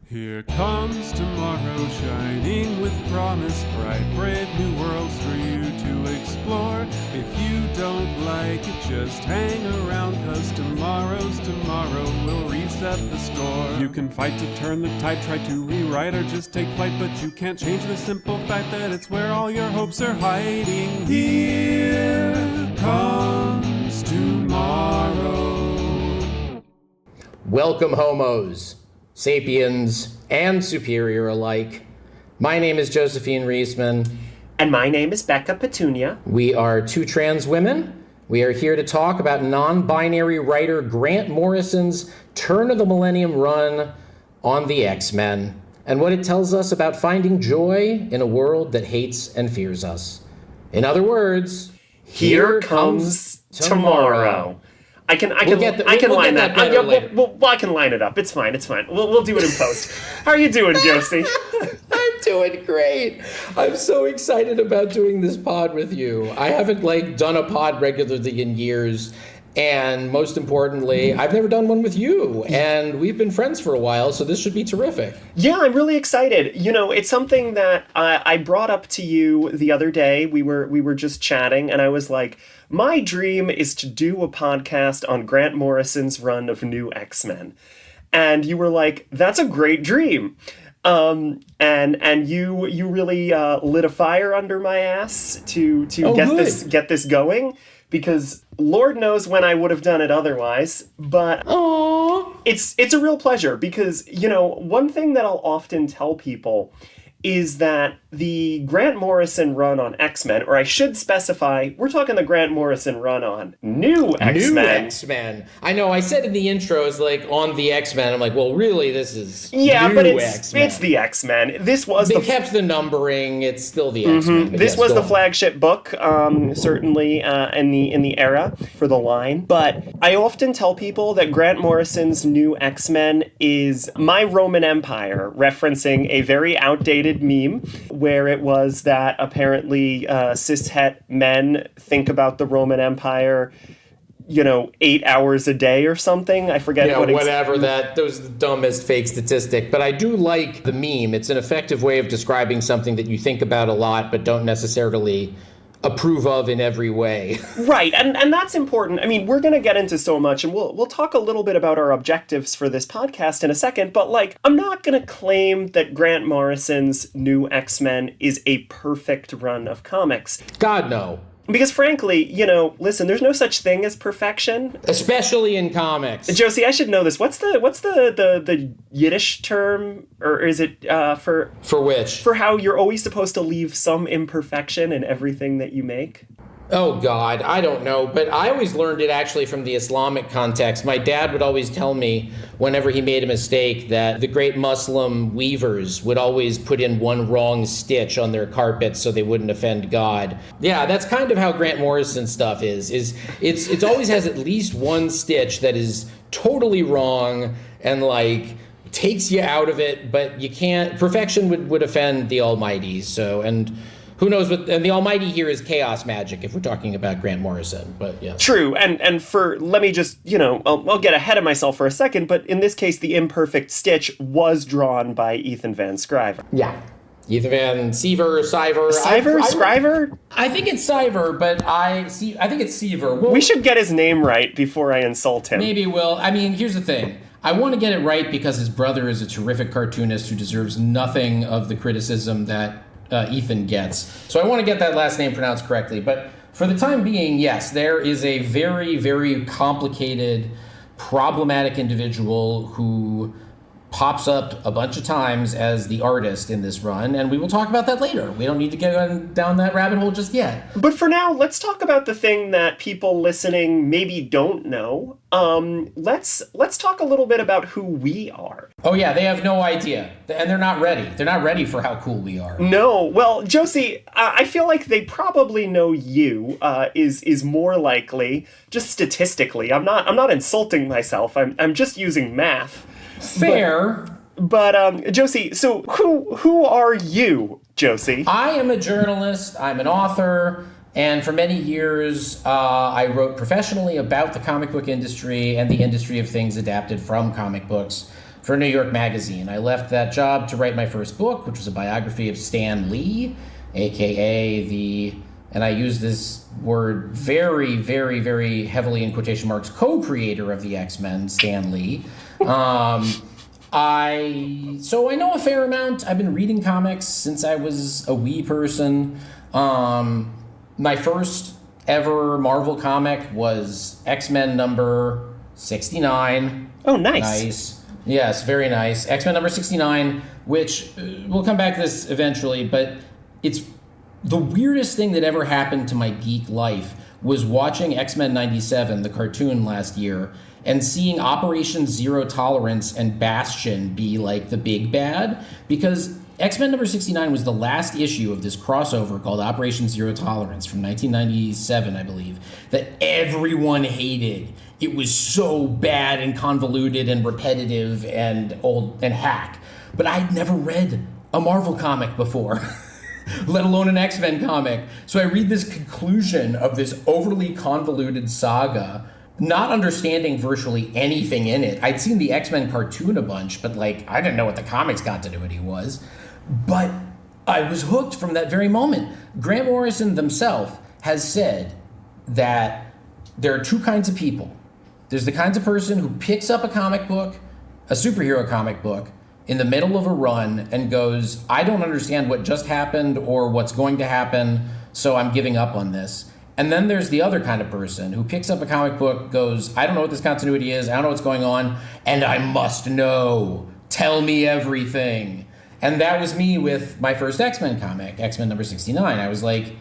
Here comes tomorrow, shining with promise, bright, brave new worlds for you to explore. If you don't like it, just hang around, 'cause tomorrow's tomorrow will reset the store. You can fight to turn the tide, try to rewrite, or just take flight, but you can't change the simple fact that it's where all your hopes are hiding. Here comes tomorrow. Welcome, homos, sapiens, and superior alike. My name is Josephine Riesman. And my name is Becca Petunia. We are two trans women. We are here to talk about non-binary writer Grant Morrison's Turn of the Millennium run on the X-Men, and what it tells us about finding joy in a world that hates and fears us. In other words, here comes tomorrow. I can line that. I can line it up. It's fine. We'll do it in post. How are you doing, Josie? I'm doing great. I'm so excited about doing this pod with you. I haven't done a pod regularly in years, and most importantly, I've never done one with you. And we've been friends for a while, so this should be terrific. Yeah, I'm really excited. You know, it's something that I brought up to you the other day. We were just chatting, and I was like, my dream is to do a podcast on Grant Morrison's run of New X-Men. And you were like, that's a great dream. And you really lit a fire under my ass to get this going, because Lord knows when I would have done it otherwise. But it's a real pleasure, because, you know, one thing that I'll often tell people is that the Grant Morrison run on X-Men, or I should specify, we're talking the Grant Morrison run on New X-Men. New X-Men. I know, I said in the intros, on the X-Men, I'm like, well, really, this is But it's the X-Men. They kept the numbering, it's still the X-Men. This was the flagship book, certainly in the era for the line. But I often tell people that Grant Morrison's New X-Men is my Roman Empire, referencing a very outdated meme where it was that apparently cishet men think about the Roman Empire, 8 hours a day or something. I forget that was the dumbest fake statistic. But I do like the meme. It's an effective way of describing something that you think about a lot but don't necessarily approve of in every way. Right, and that's important. I mean, we're going to get into so much, and we'll talk a little bit about our objectives for this podcast in a second, but I'm not going to claim that Grant Morrison's New X-Men is a perfect run of comics. God, no. Because frankly, listen, there's no such thing as perfection. Especially in comics. Josie, I should know this. What's the Yiddish term, or is it for which? For how you're always supposed to leave some imperfection in everything that you make? Oh, God, I don't know. But I always learned it actually from the Islamic context. My dad would always tell me whenever he made a mistake that the great Muslim weavers would always put in one wrong stitch on their carpets so they wouldn't offend God. Yeah, that's kind of how Grant Morrison stuff is it always has at least one stitch that is totally wrong and takes you out of it, but you can't. Perfection would offend the Almighty. So, and who knows what, and the Almighty here is chaos magic if we're talking about Grant Morrison, but yeah. True, and let me just, I'll get ahead of myself for a second, but in this case, the imperfect stitch was drawn by Ethan Van Sciver. Yeah. Ethan Van Sciver. Sciver? I think it's Sciver, but I think it's Sciver. We should get his name right before I insult him. Maybe we'll. I mean, here's the thing. I want to get it right because his brother is a terrific cartoonist who deserves nothing of the criticism that Ethan gets. So I want to get that last name pronounced correctly. But for the time being, yes, there is a very, very complicated, problematic individual who pops up a bunch of times as the artist in this run, and we will talk about that later. We don't need to get down that rabbit hole just yet. But for now, let's talk about the thing that people listening maybe don't know. Let's talk a little bit about who we are. Oh yeah, they have no idea, and they're not ready. They're not ready for how cool we are. No, well, Josie, I feel like they probably know you. Is more likely, just statistically. I'm not insulting myself. I'm just using math. Fair. But Josie, so who are you, Josie? I am a journalist. I'm an author. And for many years, I wrote professionally about the comic book industry and the industry of things adapted from comic books. for New York Magazine. I left that job to write my first book, which was a biography of Stan Lee, a.k.a. and I use this word very, very, very heavily in quotation marks, co-creator of the X-Men, Stan Lee. So I know a fair amount. I've been reading comics since I was a wee person. My first ever Marvel comic was X-Men number 69. Oh, nice. Nice. Yes, very nice. X-Men number 69, which we'll come back to this eventually, but it's the weirdest thing that ever happened to my geek life was watching X-Men 97, the cartoon last year, and seeing Operation Zero Tolerance and Bastion be like the big bad, because X-Men number 69 was the last issue of this crossover called Operation Zero Tolerance from 1997, I believe, that everyone hated. It was so bad and convoluted and repetitive and old and hack. But I'd never read a Marvel comic before, let alone an X-Men comic. So I read this conclusion of this overly convoluted saga, not understanding virtually anything in it. I'd seen the X-Men cartoon a bunch, but I didn't know what the comics continuity was. But I was hooked from that very moment. Grant Morrison himself has said that there are two kinds of people. There's the kinds of person who picks up a comic book, a superhero comic book, in the middle of a run and goes, I don't understand what just happened or what's going to happen, so I'm giving up on this. And then there's the other kind of person who picks up a comic book, goes, I don't know what this continuity is, I don't know what's going on, and I must know. Tell me everything. And that was me with my first X-Men comic, X-Men number 69. I was like,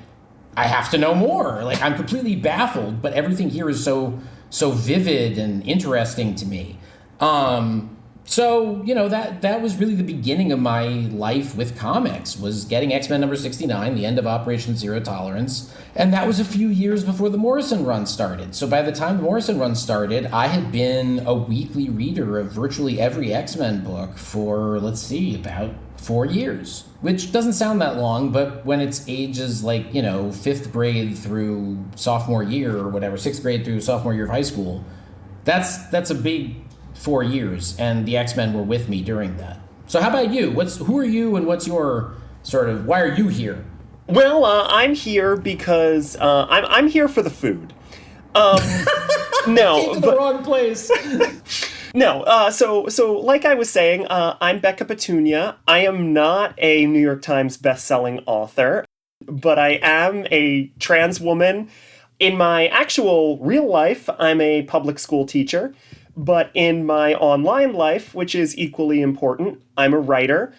I have to know more. I'm completely baffled, but everything here is so vivid and interesting to me. So, that was really the beginning of my life with comics, was getting X-Men number 69, the end of Operation Zero Tolerance. And that was a few years before the Morrison run started. So by the time the Morrison run started, I had been a weekly reader of virtually every X-Men book for, about 4 years, which doesn't sound that long, but when it's ages 5th grade through sophomore year or whatever, 6th grade through sophomore year of high school, that's a big 4 years, and the X-Men were with me during that. So how about you? Who are you, and what's your why are you here? Well, I'm here because I'm here for the food. No, Came to the wrong place. No, so like I was saying, I'm Becca Petunia. I am not a New York Times bestselling author, but I am a trans woman. In my actual real life, I'm a public school teacher. But in my online life, which is equally important, I'm a writer.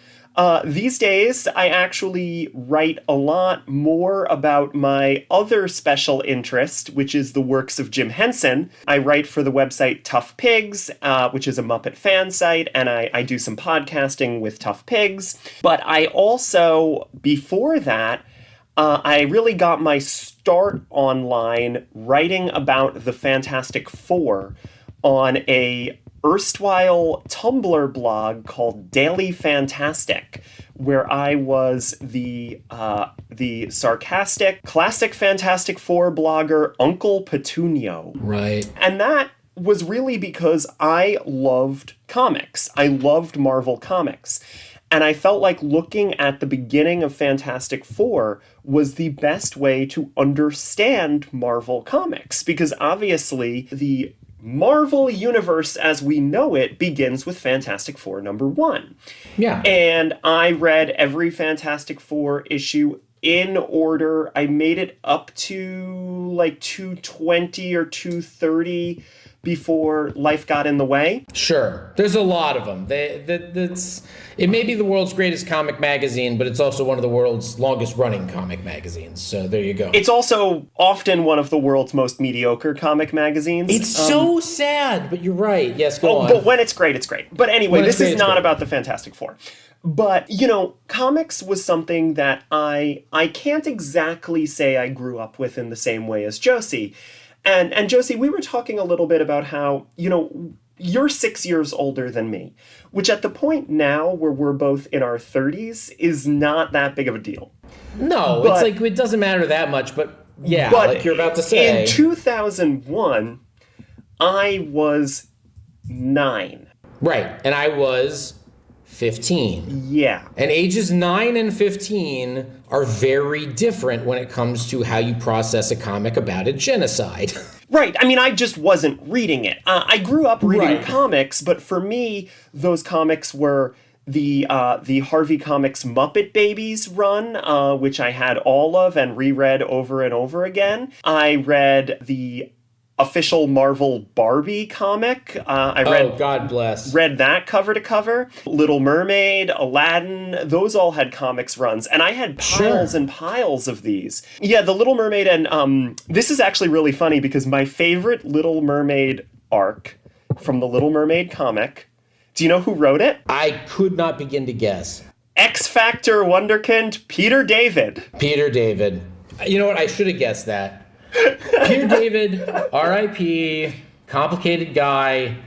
These days, I actually write a lot more about my other special interest, which is the works of Jim Henson. I write for the website Tough Pigs, which is a Muppet fan site, and I do some podcasting with Tough Pigs. But I also, before that, I really got my start online writing about the Fantastic Four on a erstwhile Tumblr blog called Daily Fantastic, where I was the sarcastic classic Fantastic Four blogger Uncle Petunio. Right. And that was really because I loved comics. I loved Marvel comics. And I felt like looking at the beginning of Fantastic Four was the best way to understand Marvel comics, because obviously the Marvel universe as we know it begins with Fantastic Four #1. Yeah. And I read every Fantastic Four issue in order. I made it up to 220 or 230 before life got in the way. Sure. There's a lot of them. It may be the world's greatest comic magazine, but it's also one of the world's longest running comic magazines. So there you go. It's also often one of the world's most mediocre comic magazines. It's so sad, but you're right. Yes, go on. But when it's great, it's great. But anyway, this is not about the Fantastic Four. But, comics was something that I can't exactly say I grew up with in the same way as Josie. And Josie, we were talking a little bit about how, you're 6 years older than me, which at the point now where we're both in our 30s is not that big of a deal. No, it's it doesn't matter that much, but yeah, like you're about to say. In 2001, I was 9. Right. And I was 15. Yeah. And ages 9 and 15 are very different when it comes to how you process a comic about a genocide. Right. I mean, I just wasn't reading it. I grew up reading Right. comics, but for me, those comics were the Harvey Comics Muppet Babies run, which I had all of and reread over and over again. I read the official Marvel Barbie comic. God bless. Read that cover to cover. Little Mermaid, Aladdin, those all had comics runs. And I had piles and piles of these. Yeah, the Little Mermaid, and this is actually really funny because my favorite Little Mermaid arc from the Little Mermaid comic, do you know who wrote it? I could not begin to guess. X Factor wonderkind Peter David. Peter David. You know what? I should have guessed that. Peter David, R.I.P., complicated guy.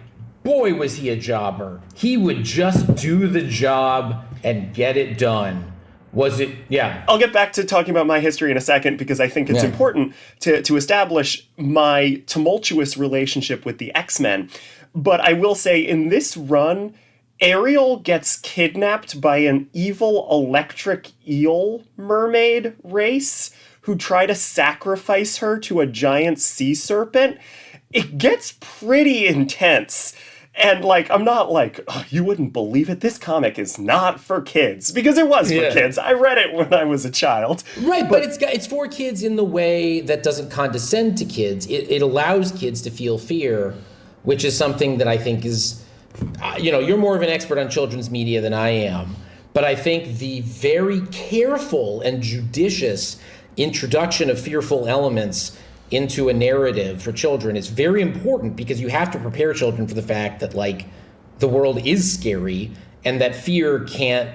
Boy, was he a jobber. He would just do the job and get it done. Was it? Yeah. I'll get back to talking about my history in a second because I think it's important to establish my tumultuous relationship with the X-Men. But I will say in this run, Ariel gets kidnapped by an evil electric eel mermaid race who try to sacrifice her to a giant sea serpent. It gets pretty intense. And, like, I'm not like, oh, you wouldn't believe it. This comic is not for kids. Because it was for kids. I read it when I was a child. Right, but it's for kids in the way that doesn't condescend to kids. It allows kids to feel fear, which is something that I think is, you're more of an expert on children's media than I am. But I think the very careful and judicious introduction of fearful elements into a narrative for children is very important because you have to prepare children for the fact that, like, the world is scary and that fear can't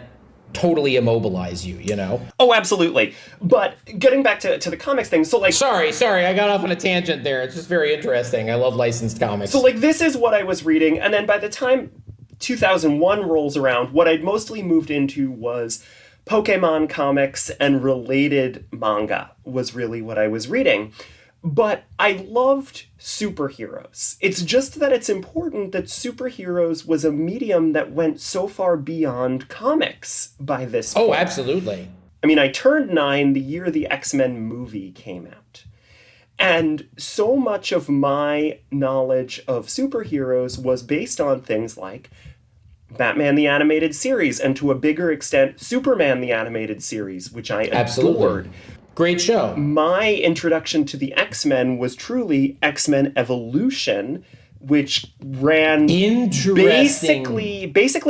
totally immobilize you, you know? Oh, absolutely. But getting back to the comics thing, so, like... Sorry, I got off on a tangent there. It's just very interesting. I love licensed comics. So, like, this is what I was reading, and then by the time 2001 rolls around, what I'd mostly moved into was Pokemon comics and related manga was really what I was reading. But I loved superheroes. It's just that it's important that superheroes was a medium that went so far beyond comics by this point. Oh, absolutely. I mean, I turned 9 the year the X-Men movie came out. And so much of my knowledge of superheroes was based on things like Batman the Animated Series, and to a bigger extent, Superman the Animated Series, which I adored. Great show. My introduction to the X-Men was truly X-Men Evolution, which ran basically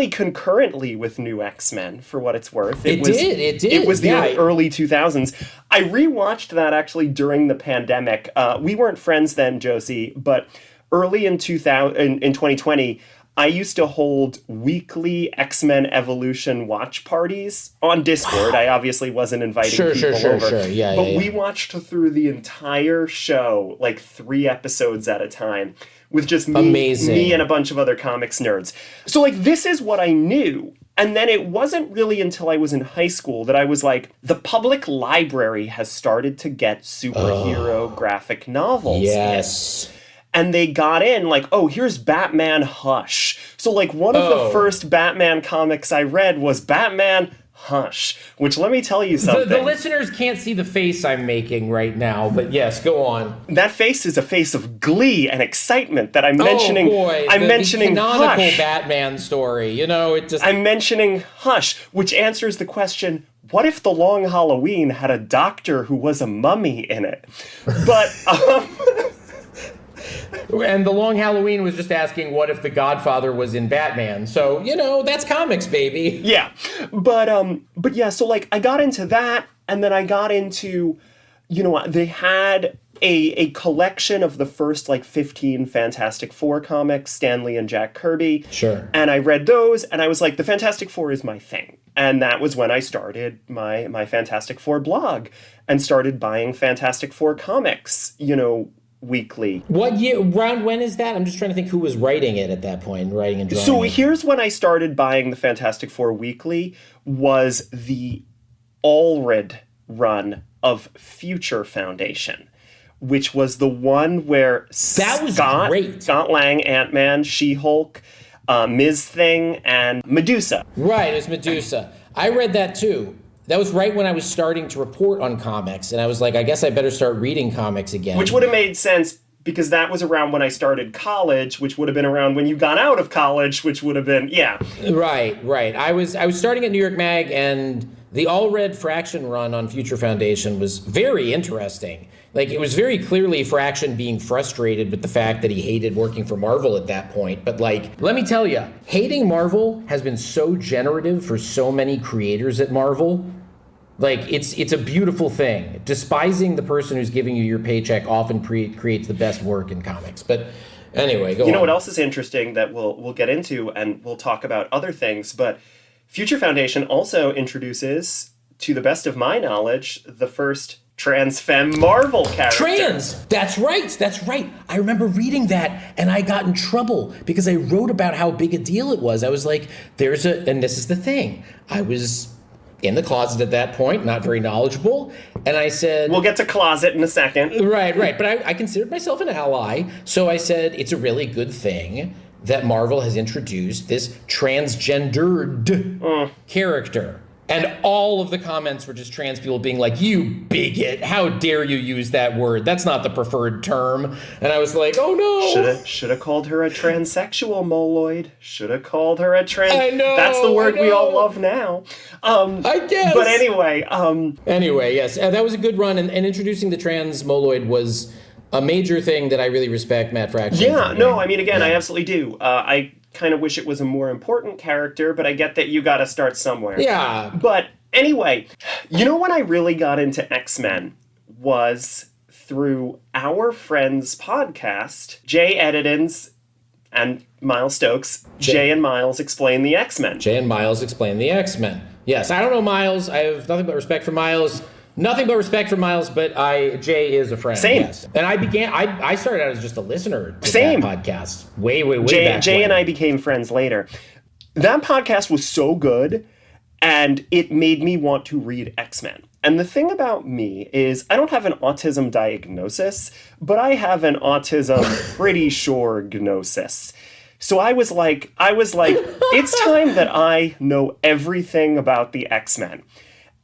concurrently with New X-Men, for what it's worth. It did. It was the early 2000s. I rewatched that actually during the pandemic. We weren't friends then, Josie, but early in 2020, I used to hold weekly X-Men Evolution watch parties on Discord. I obviously wasn't inviting people over. But we watched through the entire show, like 3 episodes at a time, with just me and a bunch of other comics nerds. So, like, this is what I knew. And then it wasn't really until I was in high school that I was like, the public library has started to get superhero graphic novels. Yes. And they got in like, oh, here's Batman Hush. So, like, one of the first Batman comics I read was Batman Hush, which, let me tell you something. The listeners can't see the face I'm making right now, but yes, go on. That face is a face of glee and excitement that I'm mentioning. Oh boy, I'm mentioning the canonical Hush. Batman story. You know, it just... I'm mentioning Hush, which answers the question, what if The Long Halloween had a doctor who was a mummy in it? But... And The Long Halloween was just asking what if the Godfather was in Batman. So, you know, that's comics, baby. Yeah. But yeah, so, like, I got into that, and then I got into, you know, they had a collection of the first, like, 15 Fantastic Four comics, Stan Lee and Jack Kirby. Sure. And I read those, and I was like, the Fantastic Four is my thing. And that was when I started my Fantastic Four blog and started buying Fantastic Four comics, you know, weekly. What year, around when is that? I'm just trying to think who was writing it at that point, writing and drawing So it. Here's when I started buying the Fantastic Four weekly, was the Allred run of Future Foundation, which was the one where that was great. Scott Lang, Ant-Man, She-Hulk, Ms. Thing and Medusa. Right, it was Medusa. I read that too. That was right when I was starting to report on comics, and I was like, I guess I better start reading comics again. Which would have made sense because that was around when I started college, which would have been around when you got out of college, which would have been, yeah. Right. I was starting at New York Mag, and the all-red Fraction run on Future Foundation was very interesting. Like, it was very clearly Fraction being frustrated with the fact that he hated working for Marvel at that point. But, like, let me tell you, hating Marvel has been so generative for so many creators at Marvel. Like, it's a beautiful thing. Despising the person who's giving you your paycheck often creates the best work in comics. But anyway, go on. You know what else is interesting that we'll get into, and we'll talk about other things, but Future Foundation also introduces, to the best of my knowledge, the first trans femme Marvel character. Trans! That's right. I remember reading that, and I got in trouble because I wrote about how big a deal it was. I was like, and this is the thing. I was in the closet at that point, not very knowledgeable, and I said... We'll get to closet in a second. Right, but I considered myself an ally, so I said it's a really good thing that Marvel has introduced this transgendered character. And all of the comments were just trans people being like, you bigot, how dare you use that word? That's not the preferred term. And I was like, oh no. Should have called her a transsexual, Moloid. Should have called her a trans... I know. That's the word we all love now. I guess. But anyway. Anyway, yes. That was a good run. And introducing the trans Moloid was a major thing that I really respect Matt Fraction. Yeah, no, I mean, again, I absolutely do. I kind of wish it was a more important character, but I get that you gotta start somewhere. Yeah. But anyway, you know when I really got into X-Men was through our friend's podcast, Jay Edidin's and Miles Stokes, Jay and Miles Explain the X-Men. Jay and Miles Explain the X-Men. Yes, I don't know Miles. I have nothing but respect for Miles. But Jay is a friend. Same. Yes. And I started out as just a listener to Same. that podcast. Way back Jay when. and I became friends later. That podcast was so good, and it made me want to read X-Men. And the thing about me is I don't have an autism diagnosis, but I have an autism pretty sure gnosis. So I was like, it's time that I know everything about the X-Men.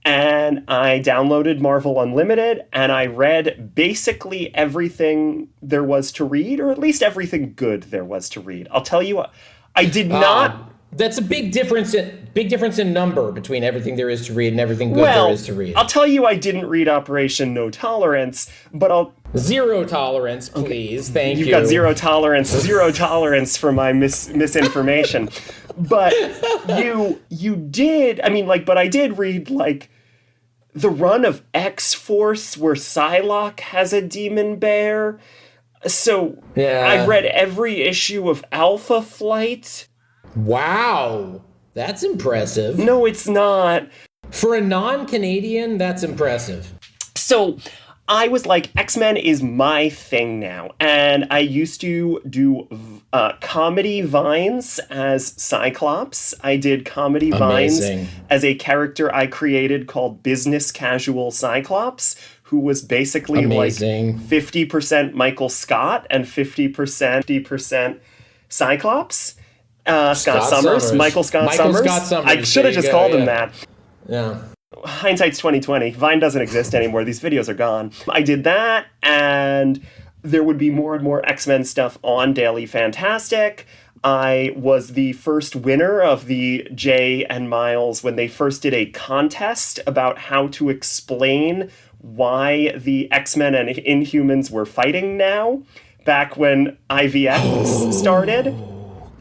And I downloaded Marvel Unlimited, and I read basically everything there was to read, or at least everything good there was to read. I'll tell you what, I did not... That's a big difference in number between everything there is to read and everything good there is to read. I'll tell you I didn't read Operation No Tolerance, but I'll... Zero tolerance, please. Thank you. You've got zero tolerance for my misinformation. But you did, I mean, like, but I did read, like, the run of X-Force where Psylocke has a demon bear. So yeah. I read every issue of Alpha Flight. Wow. That's impressive. No, it's not. For a non-Canadian, that's impressive. So I was like, X-Men is my thing now. And I used to do comedy vines as Cyclops. I did comedy vines as a character I created called Business Casual Cyclops, who was basically like 50% Michael Scott and 50% Cyclops. Scott Summers. Michael Scott Summers. I should have just called him that. Yeah. Hindsight's 2020. Vine doesn't exist anymore. These videos are gone. I did that, and there would be more and more X-Men stuff on Daily Fantastic. I was the first winner of the Jay and Miles when they first did a contest about how to explain why the X-Men and Inhumans were fighting now, back when IVX started.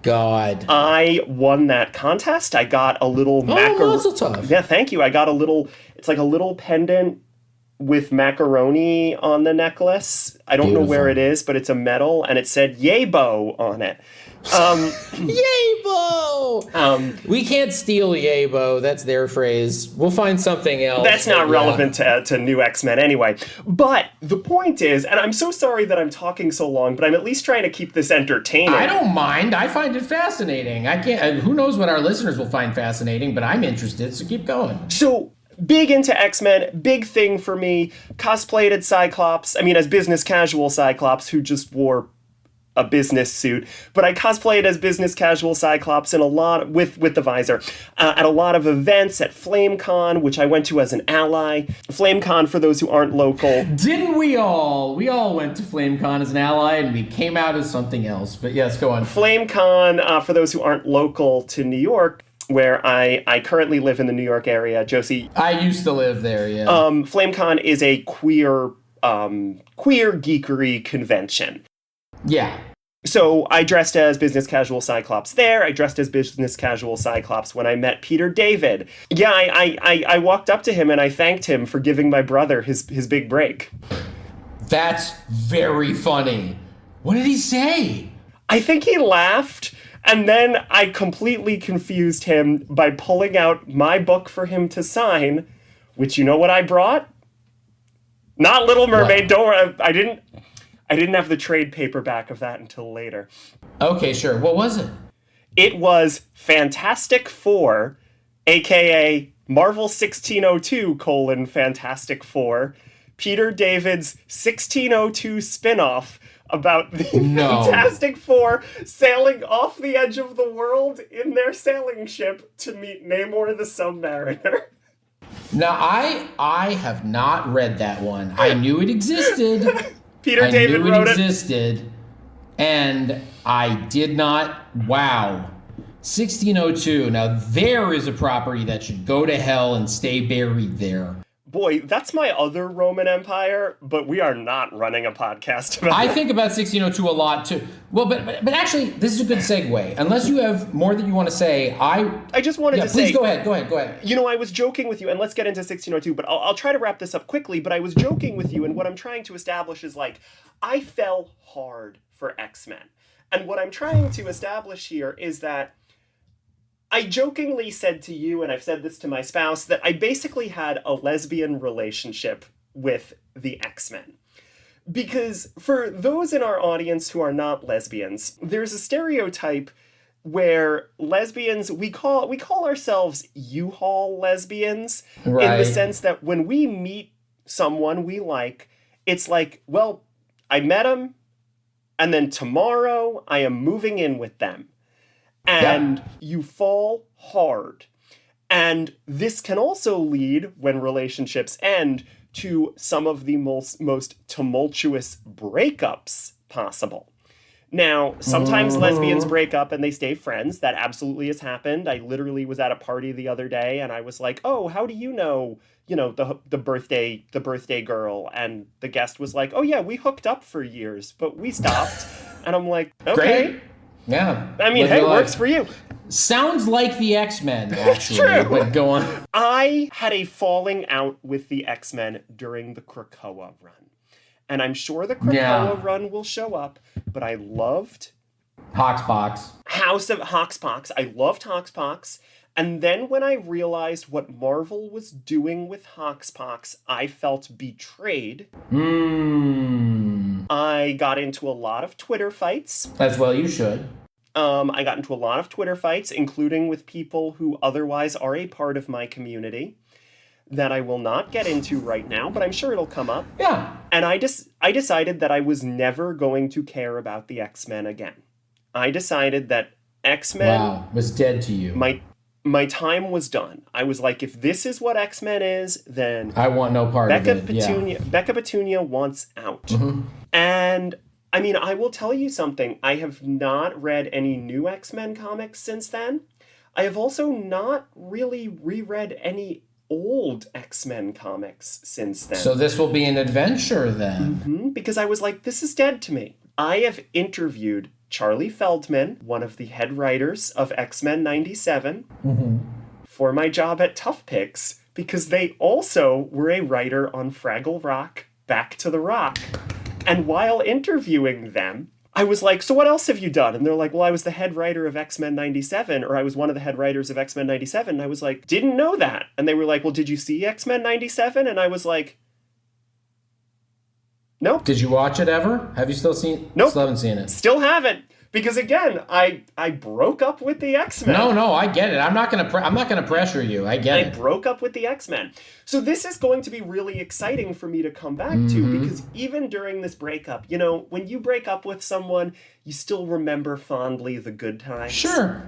God. I won that contest. I got a little macaroni. Yeah, thank you. I got it's like a little pendant with macaroni on the necklace. I don't know where it is, but it's a metal, and it said Yabo on it. Yabo! We can't steal Yabo. That's their phrase. We'll find something else. That's not relevant to new X-Men anyway. But the point is, and I'm so sorry that I'm talking so long, but I'm at least trying to keep this entertaining. I don't mind. I find it fascinating. Who knows what our listeners will find fascinating, but I'm interested, so keep going. So, big into X-Men, big thing for me. Cosplayed as Cyclops. I mean, as business casual Cyclops who just wore a business suit, but I cosplayed as business casual Cyclops in a lot with the visor at a lot of events at FlameCon, which I went to as an ally. FlameCon, for those who aren't local. Didn't we all? We all went to FlameCon as an ally, and we came out as something else. But yes, go on. FlameCon, for those who aren't local to New York, where I currently live in the New York area. Josie. I used to live there, yeah. FlameCon is a queer geekery convention. Yeah. So I dressed as business casual Cyclops there. I dressed as business casual Cyclops when I met Peter David. Yeah, I walked up to him and I thanked him for giving my brother his big break. That's very funny. What did he say? I think he laughed, and then I completely confused him by pulling out my book for him to sign, which you know what I brought? Not Little Mermaid. What? Don't worry, I didn't have the trade paperback of that until later. Okay, sure. What was it? It was Fantastic Four, a.k.a. Marvel 1602, Fantastic Four, Peter David's 1602 spinoff about the Fantastic Four sailing off the edge of the world in their sailing ship to meet Namor the Submariner. Now, I have not read that one. I knew it existed. Peter David wrote it. I knew it existed, and I did not. Wow. 1602. Now, there is a property that should go to hell and stay buried there. Boy, that's my other Roman Empire, but we are not running a podcast about I think about 1602 a lot, too. Well, but actually, this is a good segue. Unless you have more that you want to say, I just wanted to say... Please go ahead. You know, I was joking with you, and let's get into 1602, but I'll try to wrap this up quickly, but I was joking with you, and what I'm trying to establish is, like, I fell hard for X-Men. And what I'm trying to establish here is that I jokingly said to you, and I've said this to my spouse, that I basically had a lesbian relationship with the X-Men. Because for those in our audience who are not lesbians, there's a stereotype where lesbians, we call ourselves U-Haul lesbians, right, in the sense that when we meet someone we like, it's like, well, I met him, and then tomorrow I am moving in with them. And you fall hard. And this can also lead, when relationships end, to some of the most tumultuous breakups possible. Now, sometimes lesbians break up and they stay friends. That absolutely has happened. I literally was at a party the other day and I was like, oh, how do you know the birthday girl? And the guest was like, oh yeah, we hooked up for years, but we stopped. And I'm like, okay. Great. Yeah. I mean, hey, it works for you. Sounds like the X-Men, actually. True. But go on. I had a falling out with the X-Men during the Krakoa run. And I'm sure the Krakoa run will show up, but I loved Hoxpox. House of Hoxpox. I loved Hoxpox. And then when I realized what Marvel was doing with Hoxpox, I felt betrayed. I got into a lot of Twitter fights. As well you should. I got into a lot of Twitter fights, including with people who otherwise are a part of my community, that I will not get into right now, but I'm sure it'll come up. Yeah. And I decided that I was never going to care about the X-Men again. I decided that X-Men was dead to you. My time was done. I was like, if this is what X-Men is, then I want no part of it. Becca Petunia wants out. Mm-hmm. And I mean, I will tell you something. I have not read any new X-Men comics since then. I have also not really reread any old X-Men comics since then. So this will be an adventure then. Mm-hmm, because I was like, this is dead to me. I have interviewed Charlie Feldman, one of the head writers of X-Men 97, for my job at Tough Picks, because they also were a writer on Fraggle Rock, Back to the Rock. And while interviewing them, I was like, so what else have you done? And they're like, well, I was the head writer of X-Men 97, or I was one of the head writers of X-Men 97. And I was like, didn't know that. And they were like, well, did you see X-Men 97? And I was like, nope. Did you watch it ever? Have you still seen it? Nope. Still haven't seen it. Still haven't. Because again, I broke up with the X-Men. No, I get it. I'm not gonna pressure you. I get it. I broke up with the X-Men. So this is going to be really exciting for me to come back to, because even during this breakup, you know, when you break up with someone, you still remember fondly the good times. Sure.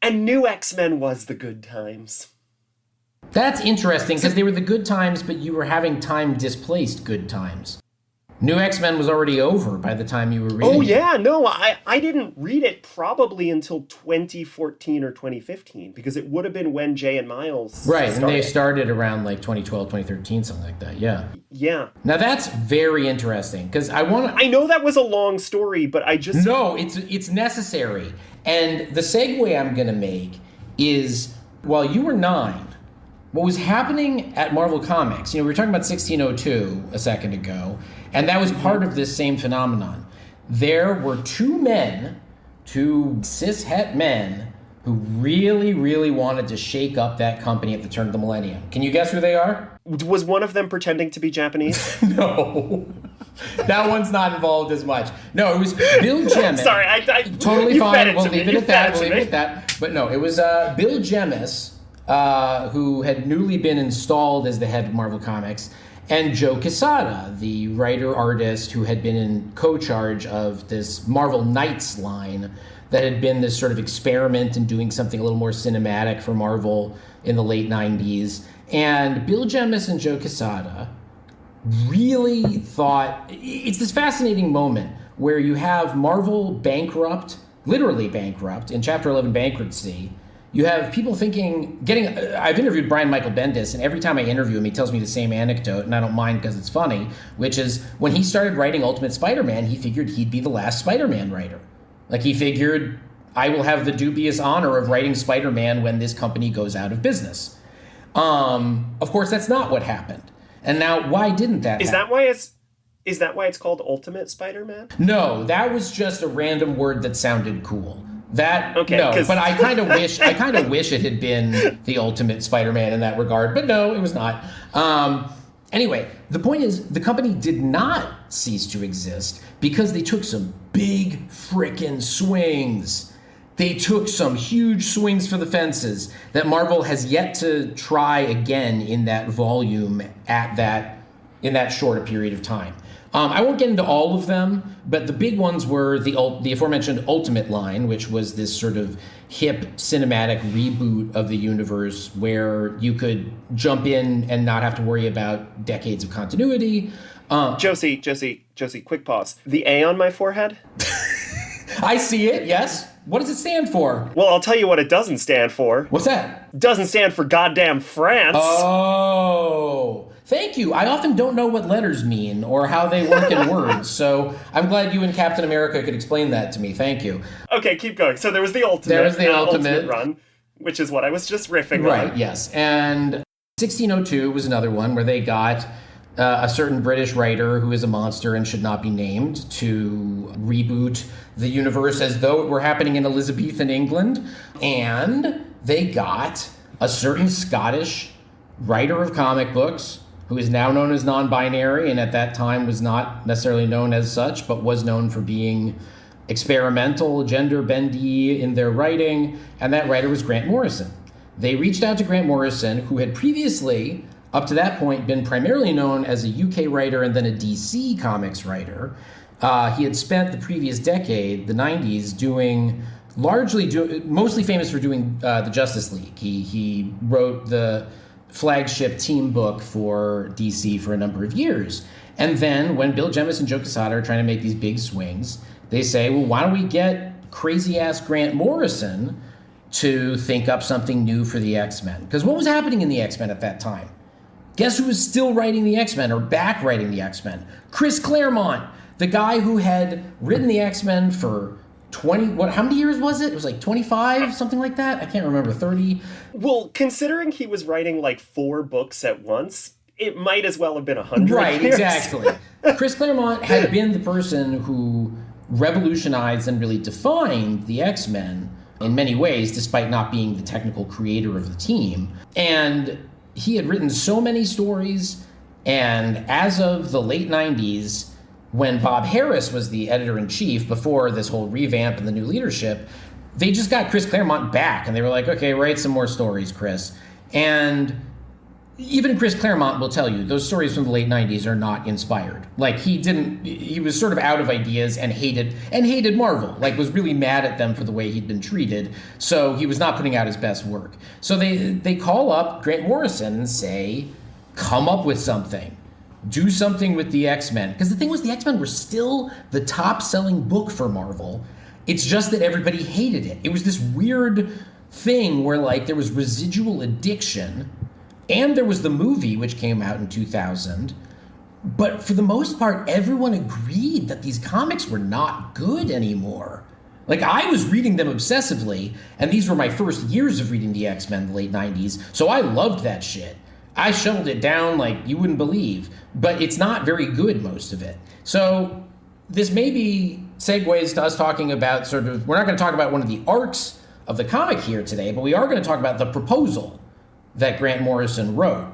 And New X-Men was the good times. That's interesting, because they were the good times, but you were having time-displaced good times. New X-Men was already over by the time you were reading it. Oh, yeah. No, I didn't read it probably until 2014 or 2015, because it would have been when Jay and Miles Right, started. and they started around like 2012, 2013, something like that, yeah. Yeah. Now that's very interesting, because I know that was a long story, but I just... No, it's necessary. And the segue I'm going to make is, while you were 9, what was happening at Marvel Comics, you know, we were talking about 1602 a second ago, and that was part of this same phenomenon. There were two cis-het men, who really, really wanted to shake up that company at the turn of the millennium. Can you guess who they are? Was one of them pretending to be Japanese? No. That one's not involved as much. No, it was Bill Jemas. Sorry, I totally fine. We'll leave it at that. But no, it was Bill Jemas, who had newly been installed as the head of Marvel Comics, and Joe Quesada, the writer-artist who had been in co-charge of this Marvel Knights line that had been this sort of experiment in doing something a little more cinematic for Marvel in the late 90s. And Bill Jemas and Joe Quesada really thought... It's this fascinating moment where you have Marvel bankrupt, literally bankrupt, in Chapter 11 bankruptcy. You have people I've interviewed Brian Michael Bendis, and every time I interview him, he tells me the same anecdote, and I don't mind because it's funny, which is when he started writing Ultimate Spider-Man, he figured he'd be the last Spider-Man writer. Like, he figured, I will have the dubious honor of writing Spider-Man when this company goes out of business. Of course, that's not what happened. And now, why didn't that happen? Is that why it's called Ultimate Spider-Man? No, that was just a random word that sounded cool. But I kind of wish it had been the Ultimate Spider-Man in that regard, but no, it was not. Anyway, the point is, the company did not cease to exist because they took some big frickin' swings. They took some huge swings for the fences that Marvel has yet to try again in that volume in that short a period of time. I won't get into all of them, but the big ones were the aforementioned Ultimate line, which was this sort of hip cinematic reboot of the universe where you could jump in and not have to worry about decades of continuity. Josie, quick pause. The A on my forehead? I see it, yes. What does it stand for? Well, I'll tell you what it doesn't stand for. What's that? Doesn't stand for goddamn France. Oh, thank you. I often don't know what letters mean or how they work in words, so I'm glad you and Captain America could explain that to me. Thank you. Okay, keep going. So there was the Ultimate run, which is what I was just riffing on. Right, yes. And 1602 was another one where they got a certain British writer who is a monster and should not be named to reboot the universe as though it were happening in Elizabethan England. And they got a certain Scottish writer of comic books who is now known as non-binary and at that time was not necessarily known as such, but was known for being experimental, gender-bendy in their writing, and that writer was Grant Morrison. They reached out to Grant Morrison, who had previously, up to that point, been primarily known as a UK writer and then a DC comics writer. He had spent the previous decade, the 90s, mostly famous for doing the Justice League. He wrote the flagship team book for DC for a number of years. And then when Bill Jemas and Joe Quesada are trying to make these big swings, they say, well, why don't we get crazy-ass Grant Morrison to think up something new for the X-Men? Because what was happening in the X-Men at that time? Guess who was still writing the X-Men or back writing the X-Men? Chris Claremont, the guy who had written the X-Men for how many years was it? It was like 25, something like that? I can't remember, 30? Well, considering he was writing like 4 books at once, it might as well have been 100 Right, years. exactly. Chris Claremont had been the person who revolutionized and really defined the X-Men in many ways, despite not being the technical creator of the team. And he had written so many stories, and as of the late 90s, when Bob Harris was the editor-in-chief before this whole revamp and the new leadership, they just got Chris Claremont back, and they were like, okay, write some more stories, Chris. And even Chris Claremont will tell you those stories from the late 90s are not inspired. Like, he was sort of out of ideas and hated Marvel, like was really mad at them for the way he'd been treated. So he was not putting out his best work. So they call up Grant Morrison and say, come up with something. Do something with the X-Men. Because the thing was, the X-Men were still the top-selling book for Marvel. It's just that everybody hated it. It was this weird thing where, like, there was residual addiction, and there was the movie, which came out in 2000. But for the most part, everyone agreed that these comics were not good anymore. Like, I was reading them obsessively, and these were my first years of reading the X-Men in the late 90s, so I loved that shit. I shoveled it down like you wouldn't believe, but it's not very good, most of it. So this maybe segues to us talking about we're not going to talk about one of the arcs of the comic here today, but we are going to talk about the proposal that Grant Morrison wrote.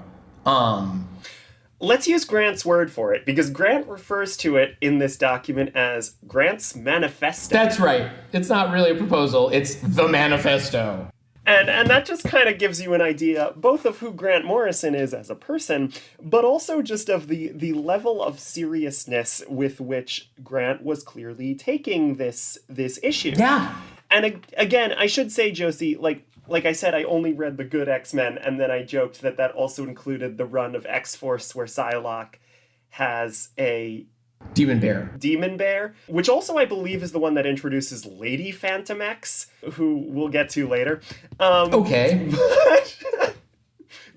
Let's use Grant's word for it, because Grant refers to it in this document as Grant's Manifesto. That's right. It's not really a proposal. It's the Manifesto. And that just kind of gives you an idea both of who Grant Morrison is as a person, but also just of the level of seriousness with which Grant was clearly taking this issue. Yeah. And again, I should say, Josie, like I said, I only read the good X-Men, and then I joked that also included the run of X-Force where Psylocke has a Demon Bear, which also I believe is the one that introduces Lady Phantom X, who we'll get to later. Okay. But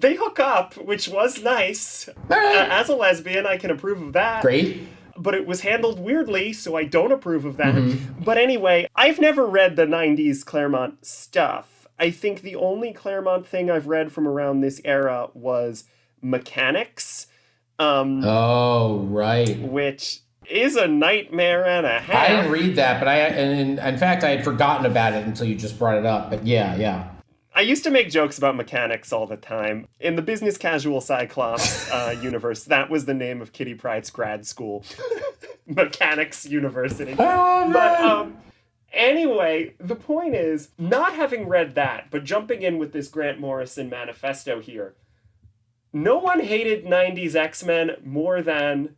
they hook up, which was nice. As a lesbian, I can approve of that. Great. But it was handled weirdly, so I don't approve of that. Mm-hmm. But anyway, I've never read the 90s Claremont stuff. I think the only Claremont thing I've read from around this era was Mechanics. Oh, right. Which is a nightmare and a half. I didn't read that, but in fact, I had forgotten about it until you just brought it up. But yeah. I used to make jokes about Mechanics all the time. In the Business Casual Cyclops universe, that was the name of Kitty Pryde's grad school. Mechanics University. Oh, but anyway, the point is, not having read that, but jumping in with this Grant Morrison manifesto here, no one hated 90s X-Men more than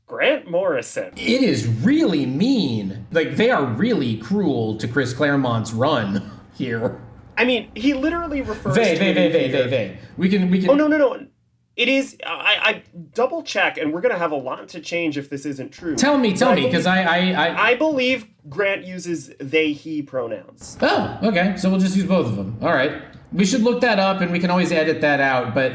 Grant Morrison. It is really mean. Like, they are really cruel to Chris Claremont's run here. I mean, he literally refers to... They. We can... Oh, no. It is... I double check, and we're going to have a lot to change if this isn't true. Tell me, because I believe Grant uses they, he pronouns. Oh, okay. So we'll just use both of them. All right. We should look that up, and we can always edit that out, but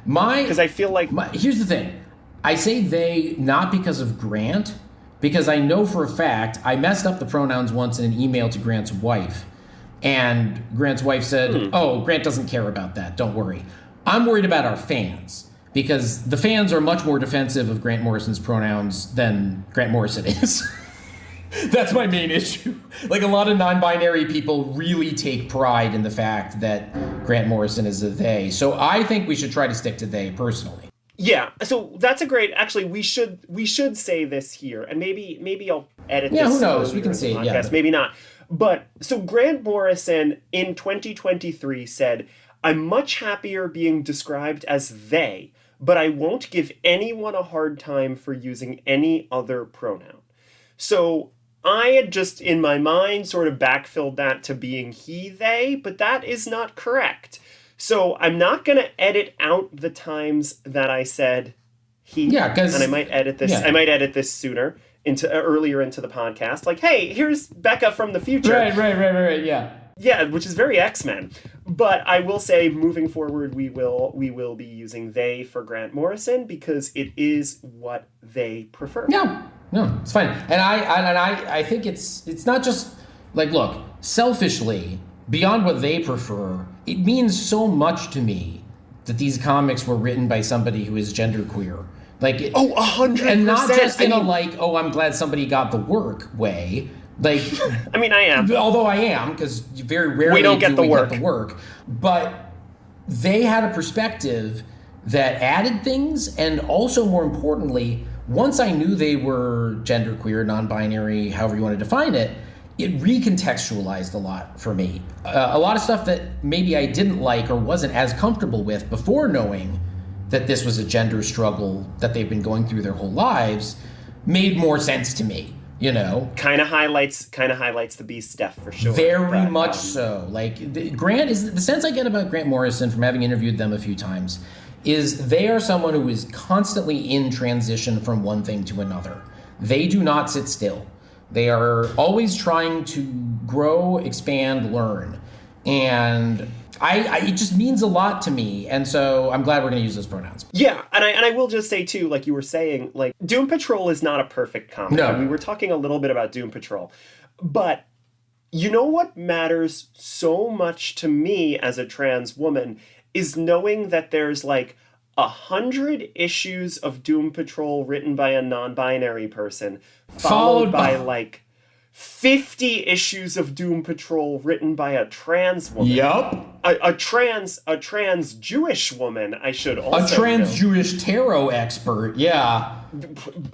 because I feel like... here's the thing. I say they not because of Grant, because I know for a fact I messed up the pronouns once in an email to Grant's wife, and Grant's wife said, oh, Grant doesn't care about that, don't worry. I'm worried about our fans, because the fans are much more defensive of Grant Morrison's pronouns than Grant Morrison is. That's my main issue. Like, a lot of non-binary people really take pride in the fact that Grant Morrison is a they. So I think we should try to stick to they personally. Yeah, so that's a great... Actually, we should say this here, and maybe I'll edit this. Yeah, who knows? We can say it, yeah. Maybe not. But, so Grant Morrison in 2023 said, I'm much happier being described as they, but I won't give anyone a hard time for using any other pronoun. So I had just, in my mind, sort of backfilled that to being he, they, but that is not correct. So I'm not going to edit out the times that I said he, and I might edit this. Yeah. I might edit this sooner, earlier into the podcast. Like, hey, here's Becca from the future. Right. Yeah, which is very X-Men. But I will say, moving forward, we will be using they for Grant Morrison because it is what they prefer. No, it's fine. And I think it's not just like, look, selfishly, beyond what they prefer, it means so much to me that these comics were written by somebody who is genderqueer. Like, 100%. And not just in I'm glad somebody got the work way. Like, I mean, I am. Although I am, because very rarely we don't get the work. But they had a perspective that added things, and also, more importantly, once I knew they were genderqueer, non-binary, however you want to define it, it recontextualized a lot for me. A lot of stuff that maybe I didn't like or wasn't as comfortable with before knowing that this was a gender struggle that they've been going through their whole lives made more sense to me, you know? Kind of highlights the beast stuff for sure. Very much so. Like, Grant is, the sense I get about Grant Morrison from having interviewed them a few times is they are someone who is constantly in transition from one thing to another. They do not sit still. They are always trying to grow, expand, learn. And it just means a lot to me. And so I'm glad we're going to use those pronouns. Yeah. And I will just say, too, like you were saying, like, Doom Patrol is not a perfect comedy. No. We were talking a little bit about Doom Patrol. But you know what matters so much to me as a trans woman is knowing that there's like 100 issues of Doom Patrol written by a non-binary person, followed by like 50 issues of Doom Patrol written by a trans woman. Yup. A trans Jewish woman, I should also A trans Jewish tarot expert, yeah.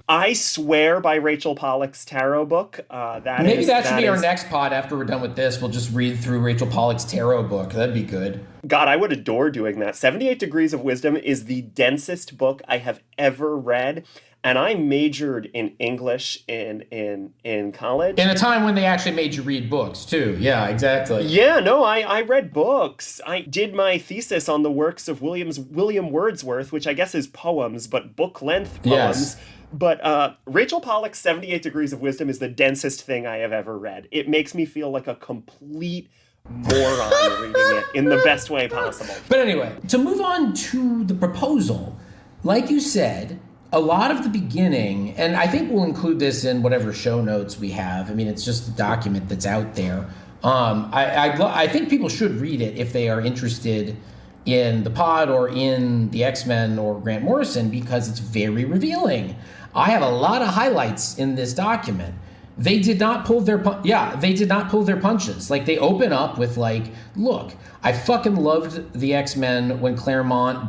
I swear by Rachel Pollack's tarot book. Maybe that should be our next pod after we're done with this. We'll just read through Rachel Pollack's tarot book. That'd be good. God, I would adore doing that. 78 Degrees of Wisdom is the densest book I have ever read. And I majored in English in college. In a time when they actually made you read books, too. Yeah, exactly. Yeah, no, I read books. I did my thesis on the works of William Wordsworth, which I guess is poems, but book-length poems. Yes. But Rachel Pollack's 78 Degrees of Wisdom is the densest thing I have ever read. It makes me feel like a complete moron reading it in the best way possible. But anyway, to move on to the proposal, like you said, a lot of the beginning, and I think we'll include this in whatever show notes we have. I mean, it's just a document that's out there. I think people should read it if they are interested in the pod or in the X-Men or Grant Morrison, because it's very revealing. I have a lot of highlights in this document. They did not pull their punches. Like, they open up with like, look, I fucking loved the X-Men when the Claremont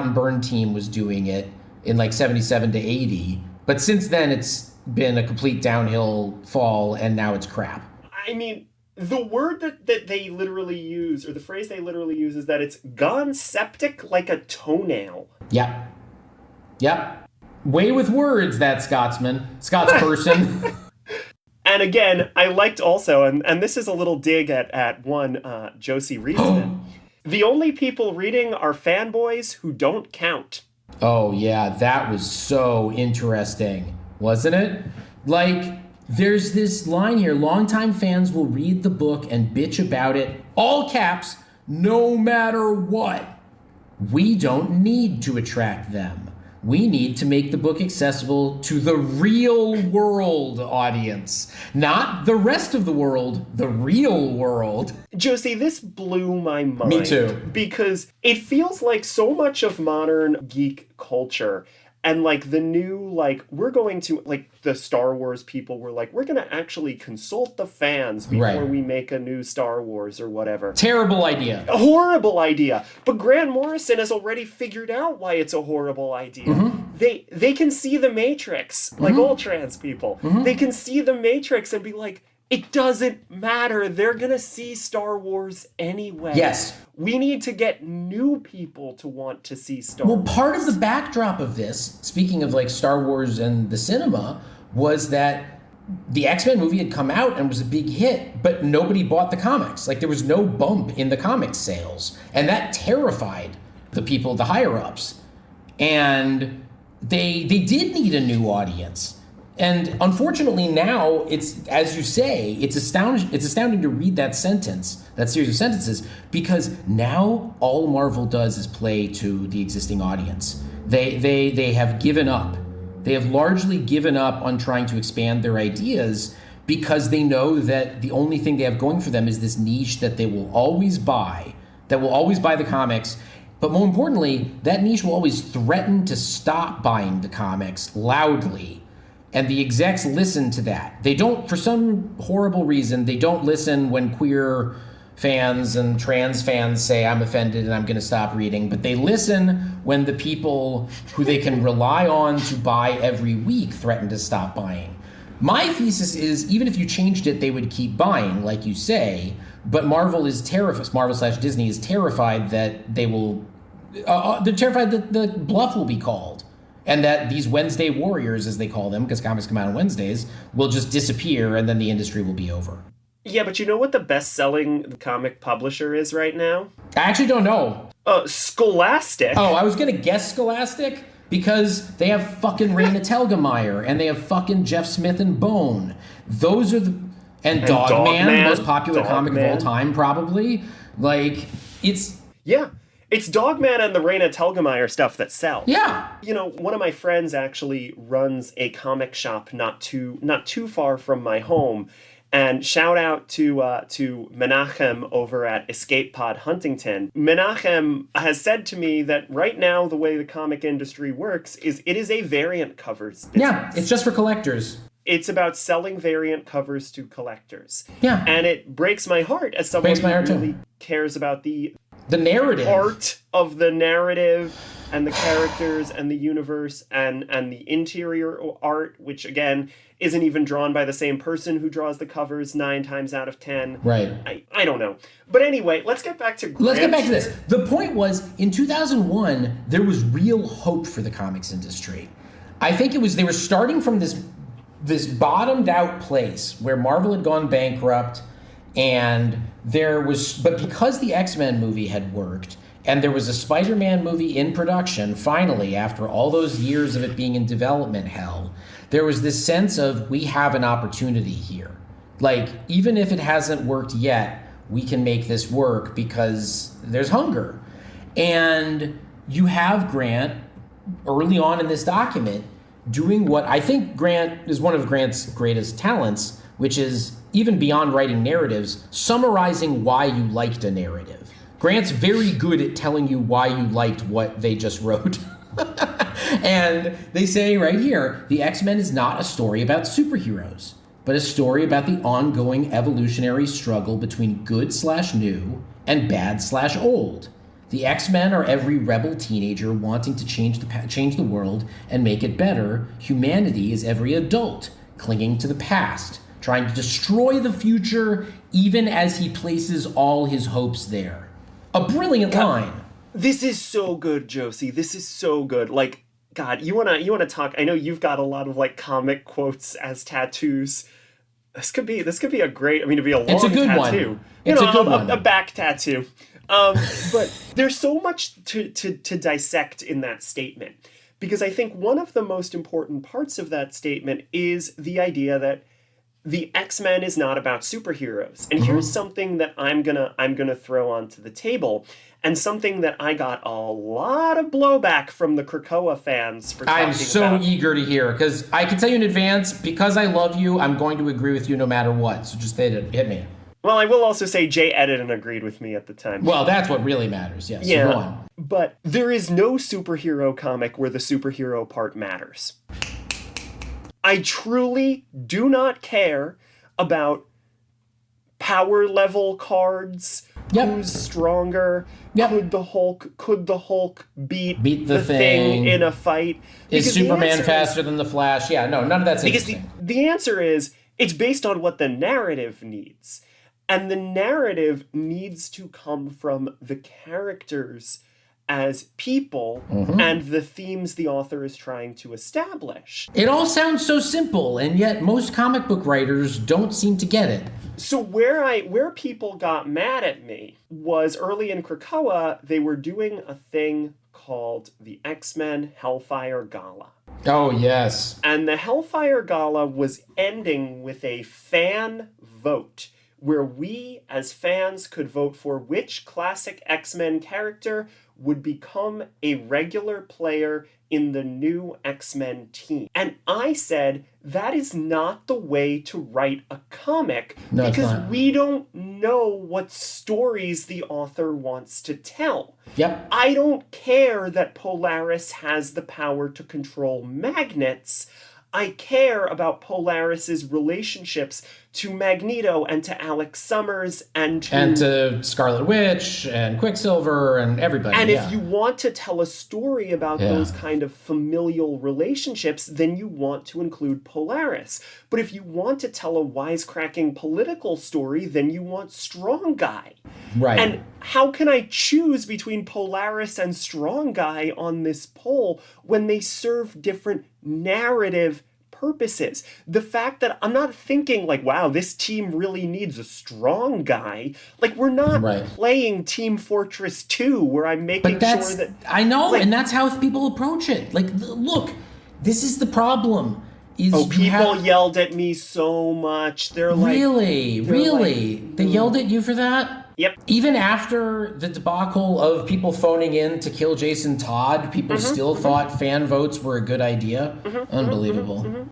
and Byrne team was doing it in like 77 to 80. But since then, it's been a complete downhill fall, and now it's crap. I mean, the word that they literally use, or the phrase they literally use, is that it's gone septic like a toenail. Yep. Way with words, that Scots person. And again, I liked also, and this is a little dig at one Josie Riesman. The only people reading are fanboys who don't count. Oh, yeah, that was so interesting, wasn't it? Like, there's this line here, longtime fans will read the book and bitch about it, all caps, no matter what. We don't need to attract them. We need to make the book accessible to the real world audience. Not the rest of the world, the real world. Josie, this blew my mind. Me too. Because it feels like so much of modern geek culture and like the new, like, we're going to, like, the Star Wars people were like, we're going to actually consult the fans before we make a new Star Wars or whatever. Terrible idea. A horrible idea. But Grant Morrison has already figured out why it's a horrible idea. Mm-hmm. They can see the Matrix, like all trans people. Mm-hmm. They can see the Matrix and be like, it doesn't matter. They're going to see Star Wars anyway. Yes. We need to get new people to want to see Star Wars. Well, part of the backdrop of this, speaking of like Star Wars and the cinema, was that the X-Men movie had come out and was a big hit, but nobody bought the comics. Like, there was no bump in the comics sales. And that terrified the people, the higher-ups. And they did need a new audience. And unfortunately now, it's, as you say, it's astounding to read that sentence, that series of sentences, because now all Marvel does is play to the existing audience. They have given up. They have largely given up on trying to expand their ideas because they know that the only thing they have going for them is this niche that they will always buy, the comics. But more importantly, that niche will always threaten to stop buying the comics loudly. And the execs listen to that. They don't, for some horrible reason, they don't listen when queer fans and trans fans say, I'm offended and I'm going to stop reading, but they listen when the people who they can rely on to buy every week threaten to stop buying. My thesis is, even if you changed it, they would keep buying, like you say, but Marvel / Disney is terrified that they will, they're terrified that the bluff will be called, and that these Wednesday warriors, as they call them, because comics come out on Wednesdays, will just disappear and then the industry will be over. Yeah, but you know what the best-selling comic publisher is right now? I actually don't know. Scholastic. Oh, I was going to guess Scholastic because they have fucking Raina Telgemeier and they have fucking Jeff Smith and Bone. Those are and Dogman, the most popular comic of all time, probably. Like, it's... Yeah. It's Dogman and the Raina Telgemeier stuff that sells. Yeah. You know, one of my friends actually runs a comic shop not too far from my home. And shout out to Menachem over at Escape Pod Huntington. Menachem has said to me that right now the way the comic industry works is it is a variant covers business. Yeah, it's just for collectors. It's about selling variant covers to collectors. Yeah. And it breaks my heart as someone who really cares about the narrative. Art of the narrative and the characters and the universe and the interior art, which again isn't even drawn by the same person who draws the covers 9 times out of 10. Right. I don't know. But anyway, let's get back to Grant. Let's get back to this. The point was, in 2001, there was real hope for the comics industry. I think they were starting from this bottomed out place where Marvel had gone bankrupt, and but because the X-Men movie had worked, and there was a Spider-Man movie in production, finally, after all those years of it being in development hell, there was this sense of, we have an opportunity here. Like, even if it hasn't worked yet, we can make this work because there's hunger. And you have Grant, early on in this document, doing what I think Grant is one of Grant's greatest talents, which is, even beyond writing narratives, summarizing why you liked a narrative. Grant's very good at telling you why you liked what they just wrote. And they say right here, the X-Men is not a story about superheroes, but a story about the ongoing evolutionary struggle between good/new and bad/old. The X-Men are every rebel teenager wanting to change the world and make it better. Humanity is every adult clinging to the past, trying to destroy the future even as he places all his hopes there. A brilliant line. This is so good, Josie. This is so good. Like, God, you wanna talk? I know you've got a lot of like comic quotes as tattoos. This could be a great. I mean, it'd be a long tattoo. One. It's a good one. A back tattoo. But there's so much to dissect in that statement, because I think one of the most important parts of that statement is the idea that the X-Men is not about superheroes. And here's something that I'm gonna throw onto the table, and something that I got a lot of blowback from the Krakoa fans for talking about. I'm so eager to hear, because I can tell you in advance, because I love you, I'm going to agree with you no matter what. So just hit me. Well, I will also say Jay Edidin agreed with me at the time. Well, that's what really matters, yes. Yeah, so go on. But there is no superhero comic where the superhero part matters. I truly do not care about power level cards. Yep. Who's stronger? Yep. Could the Hulk beat the thing in a fight? Is Superman faster than the Flash? Yeah, no, none of that's interesting. Because the answer is, it's based on what the narrative needs. And the narrative needs to come from the characters as people and the themes the author is trying to establish. It all sounds so simple, and yet most comic book writers don't seem to get it. So where people got mad at me was early in Krakoa, they were doing a thing called the X-Men Hellfire Gala. Oh, yes. And the Hellfire Gala was ending with a fan vote, where we as fans could vote for which classic X-Men character would become a regular player in the new X-Men team. And I said, that is not the way to write a comic, because we don't know what stories the author wants to tell. Yep. I don't care that Polaris has the power to control magnets. I care about Polaris's relationships to Magneto and to Alex Summers and to Scarlet Witch and Quicksilver and everybody. And if you want to tell a story about those kind of familial relationships, then you want to include Polaris. But if you want to tell a wisecracking political story, then you want Strong Guy. Right. And how can I choose between Polaris and Strong Guy on this poll when they serve different narrative purposes? The fact that I'm not thinking like, wow, this team really needs a strong guy. Like, we're not playing Team Fortress 2 where I'm making sure that... I know, and that's how people approach it. Like, look, this is the problem. People yelled at me so much. They're like... Really? They yelled at you for that? Yep. Even after the debacle of people phoning in to kill Jason Todd, people still thought fan votes were a good idea? Unbelievable.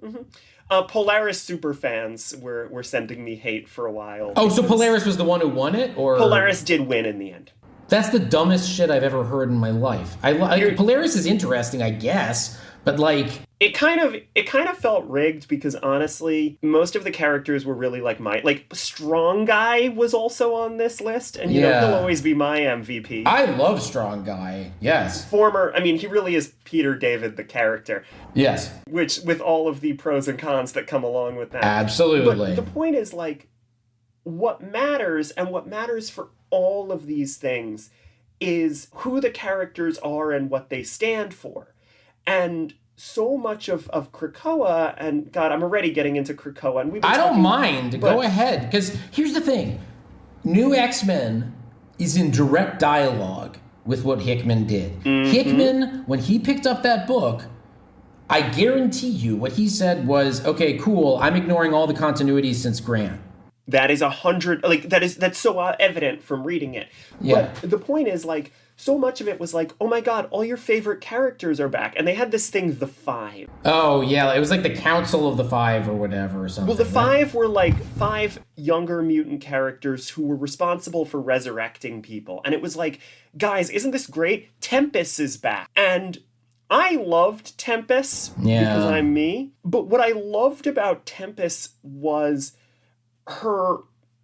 Polaris superfans were sending me hate for a while. Oh, so Polaris was the one who won it? Or Polaris did win in the end. That's the dumbest shit I've ever heard in my life. Polaris is interesting, I guess, but like... It kind of felt rigged because honestly, most of the characters were really like Strong Guy was also on this list, and you know he'll always be my MVP. I love Strong Guy. Yes. He really is Peter David the character. Yes. Which with all of the pros and cons that come along with that. Absolutely. But the point is like what matters for all of these things is who the characters are and what they stand for. And so much of Krakoa, and God, I'm already getting into Krakoa. And I don't mind. Go ahead. Because here's the thing. New X-Men is in direct dialogue with what Hickman did. Hickman, when he picked up that book, I guarantee you what he said was, okay, cool, I'm ignoring all the continuities since Grant. That is 100, that's so evident from reading it. Yeah. But the point is, like, so much of it was like, oh my God, all your favorite characters are back. And they had this thing, the Five. Oh, yeah, it was like the Council of the Five or whatever or something. Well, the Five were like 5 younger mutant characters who were responsible for resurrecting people. And it was like, guys, isn't this great? Tempest is back. And I loved Tempest because I'm me. But what I loved about Tempest was her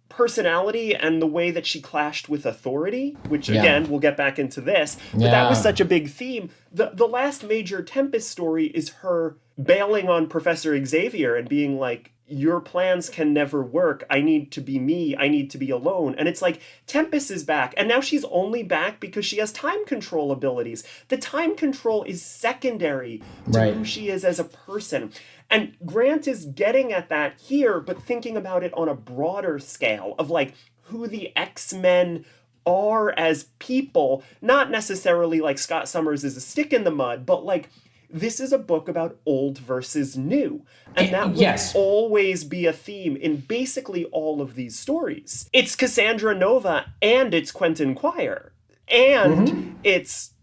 personality and the way that she clashed with authority, which again, we'll get back into this, but that was such a big theme. The last major Tempest story is her bailing on Professor Xavier and being like, your plans can never work. I need to be me. I need to be alone. And it's like, Tempest is back. And now she's only back because she has time control abilities. The time control is secondary to who she is as a person. And Grant is getting at that here, but thinking about it on a broader scale of like who the X-Men are as people, not necessarily like Scott Summers is a stick in the mud, but like this is a book about old versus new. And that will always be a theme in basically all of these stories. It's Cassandra Nova and it's Quentin Quire. And it's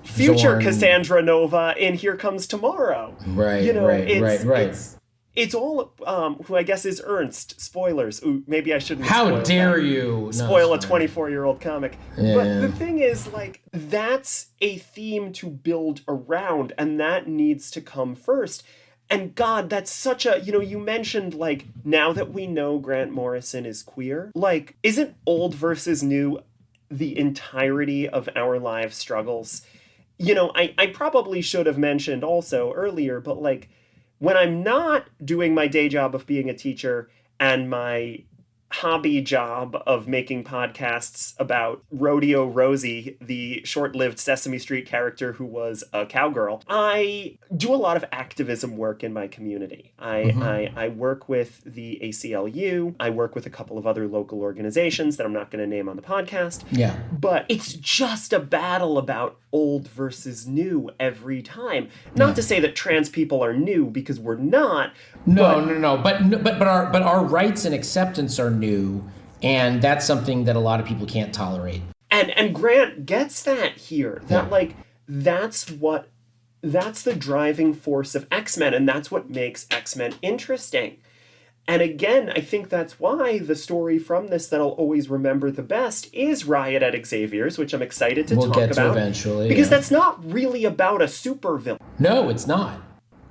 future Zorn. Cassandra Nova in Here Comes Tomorrow. It's all, who I guess is Ernst. Spoilers. Ooh, maybe I shouldn't. How dare you spoil a 24-year-old comic. Yeah. But the thing is, like, that's a theme to build around, and that needs to come first. And God, that's such a, you mentioned, like, now that we know Grant Morrison is queer, like, isn't old versus new the entirety of our life struggles? I probably should have mentioned also earlier, but like when I'm not doing my day job of being a teacher and my hobby job of making podcasts about Rodeo Rosie, the short-lived Sesame Street character who was a cowgirl, I do a lot of activism work in my community. I work with the ACLU. I work with a couple of other local organizations that I'm not going to name on the podcast. Yeah. But it's just a battle about old versus new every time. Not to say that trans people are new, because we're not. No. But our rights and acceptance are new, and that's something that a lot of people can't tolerate. And Grant gets that here. That like that's the driving force of X-Men, and that's what makes X-Men interesting. And again, I think that's why the story from this that I'll always remember the best is Riot at Xavier's, which I'm excited to talk about. We'll get to eventually. Because that's not really about a supervillain. No, it's not.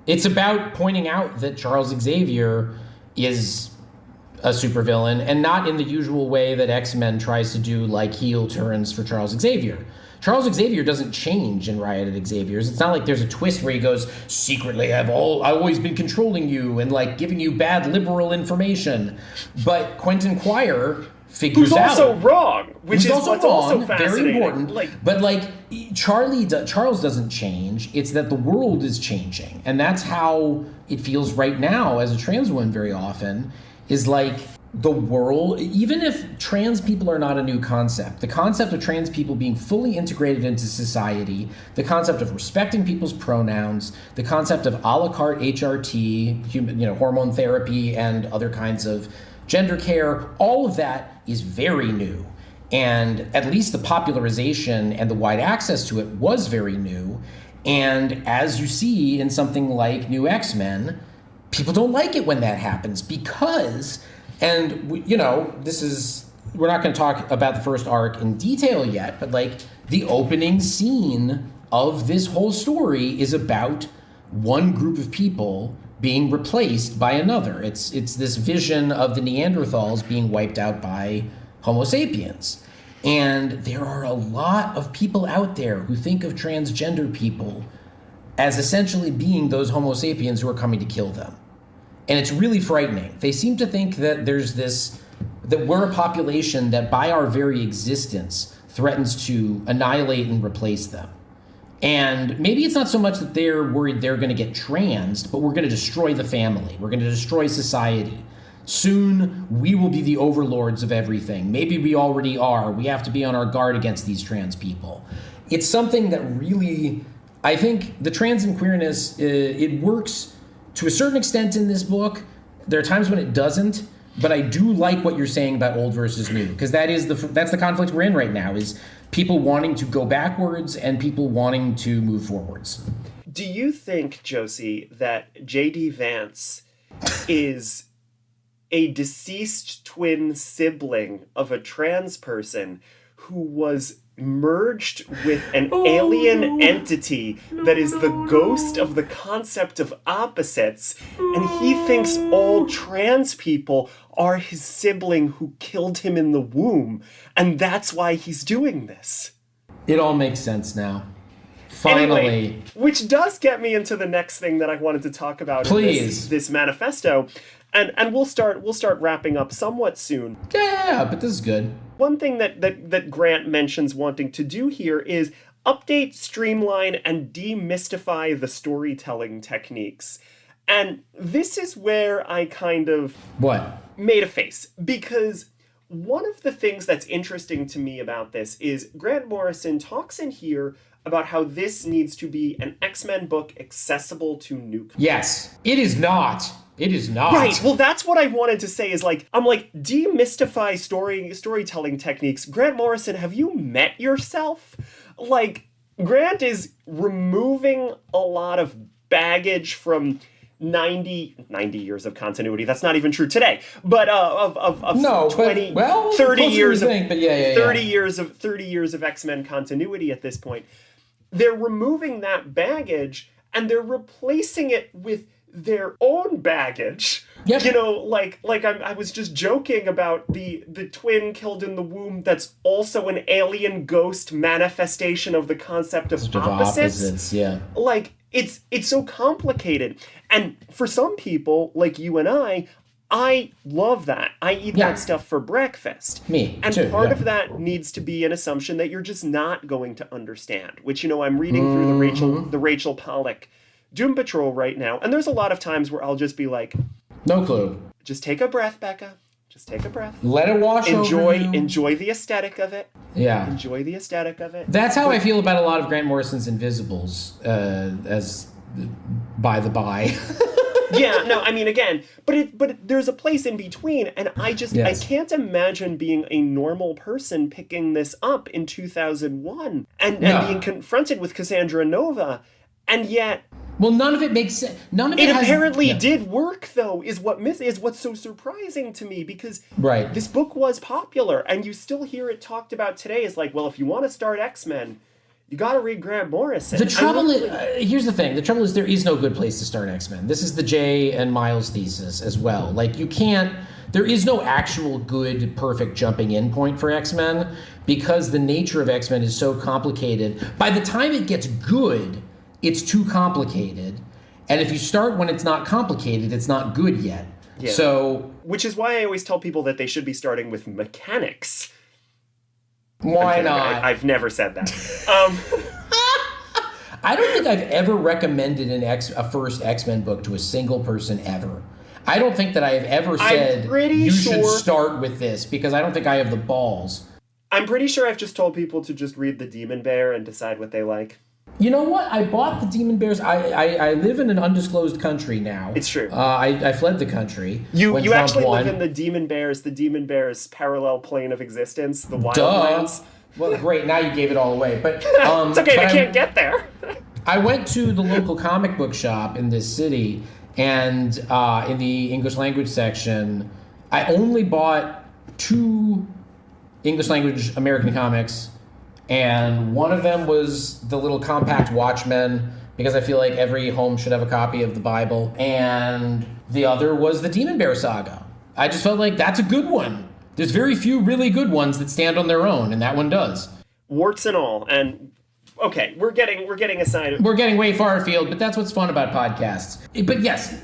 It's about pointing out that Charles Xavier is a supervillain, and not in the usual way that X-Men tries to do, like heel turns for Charles Xavier. Charles Xavier doesn't change in Riot at Xavier's. It's not like there's a twist where he goes, secretly, I've always been controlling you and like giving you bad liberal information. But Quentin Quire figures out. Who's also wrong, which is what's also fascinating. Very important. But Charles doesn't change. It's that the world is changing. And that's how it feels right now as a trans woman very often, is like the world, even if trans people are not a new concept, the concept of trans people being fully integrated into society, the concept of respecting people's pronouns, the concept of a la carte HRT, hormone therapy and other kinds of gender care, all of that is very new. And at least the popularization and the wide access to it was very new. And as you see in something like New X-Men, people don't like it when that happens because, and we're not going to talk about the first arc in detail yet, but like the opening scene of this whole story is about one group of people being replaced by another. It's this vision of the Neanderthals being wiped out by Homo sapiens. And there are a lot of people out there who think of transgender people as essentially being those Homo sapiens who are coming to kill them. And it's really frightening. They seem to think that that we're a population that by our very existence threatens to annihilate and replace them. And maybe it's not so much that they're worried they're going to get transed, but we're going to destroy the family. We're going to destroy society. Soon, we will be the overlords of everything. Maybe we already are. We have to be on our guard against these trans people. It's something that really, I think the trans and queerness, it works to a certain extent in this book. There are times when it doesn't, but I do like what you're saying about old versus new, because that's the conflict we're in right now, is people wanting to go backwards and people wanting to move forwards. Do you think, Josie, that J.D. Vance is a deceased twin sibling of a trans person who was merged with an alien entity that is the ghost of the concept of opposites, and he thinks all trans people are his sibling who killed him in the womb, and that's why he's doing this? It all makes sense now. Finally. Anyway, which does get me into the next thing that I wanted to talk about. Please. In this manifesto. And we'll start wrapping up somewhat soon. Yeah, but this is good. One thing that Grant mentions wanting to do here is update, streamline, and demystify the storytelling techniques. And this is where I kind of made a face, because one of the things that's interesting to me about this is Grant Morrison talks in here about how this needs to be an X-Men book accessible to newcomers. Yes, it is not. It is not. Right. Well, that's what I wanted to say is demystify storytelling techniques. Grant Morrison, have you met yourself? Grant is removing a lot of baggage from 90 years of continuity. That's not even true today. But of 30 years of 30 years of X-Men continuity at this point. They're removing that baggage and they're replacing it with their own baggage. Yep. I was just joking about the twin killed in the womb that's also an alien ghost manifestation of the concept of opposites. Yeah. It's so complicated. And for some people, like you and I love that. I eat that stuff for breakfast. Me and too, part of that needs to be an assumption that you're just not going to understand, which, I'm reading through the Rachel Pollack Doom Patrol right now, and there's a lot of times where I'll just be like, no clue. Just take a breath, Becca. Just take a breath. Let it wash over you. Enjoy the aesthetic of it. Yeah. Enjoy the aesthetic of it. That's how I feel about a lot of Grant Morrison's Invisibles, as by the by. Yeah, no, I mean, again, but there's a place in between, and I can't imagine being a normal person picking this up in 2001 and being confronted with Cassandra Nova, and yet... Well, none of it makes sense. None of it apparently did work, though, is what's so surprising to me, because this book was popular, and you still hear it talked about today as like, well, if you want to start X-Men, you got to read Grant Morrison. The trouble is, here's the thing. The trouble is there is no good place to start X-Men. This is the Jay and Miles thesis as well. You can't there is no actual good, perfect jumping in point for X-Men because the nature of X-Men is so complicated. By the time it gets good, it's too complicated. And if you start when it's not complicated, it's not good yet. Yeah. So, which is why I always tell people that they should be starting with mechanics. Why not? I've never said that. I don't think I've ever recommended a first X-Men book to a single person ever. I don't think that I have ever said you should start with this because I don't think I have the balls. I'm pretty sure I've just told people to just read the Demon Bear and decide what they like. You know what? I bought the Demon Bears. I live in an undisclosed country now. It's true. I fled the country. You actually live in the Demon Bears parallel plane of existence, the Wildlands. Well, great. Now you gave it all away. But it's okay. I can't get there. I went to the local comic book shop in this city, and in the English language section, I only bought 2 English language American comics, and one of them was the little compact Watchmen, because I feel like every home should have a copy of the Bible, and the other was the Demon Bear Saga. I just felt like that's a good one. There's very few really good ones that stand on their own, and that one does. Warts and all, and okay, we're getting aside. We're getting way far afield, but that's what's fun about podcasts. But yes,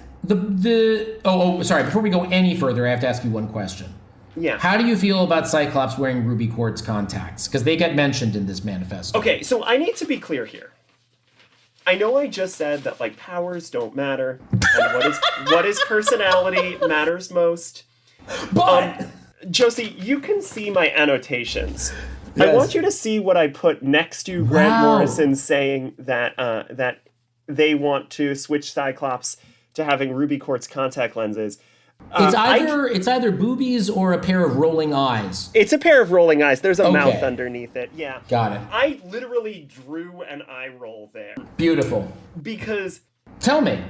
sorry. Before we go any further, I have to ask you one question. Yeah. How do you feel about Cyclops wearing ruby quartz contacts? Because they get mentioned in this manifesto. Okay, so I need to be clear here. I know I just said that like powers don't matter, and what is personality matters most. But Josie, you can see my annotations. Yes. I want you to see what I put next to Grant Morrison saying that that they want to switch Cyclops to having ruby quartz contact lenses. It's either boobies or a pair of rolling eyes. It's a pair of rolling eyes. There's a mouth underneath it. Yeah. Got it. I literally drew an eye roll there. Beautiful. Because tell me.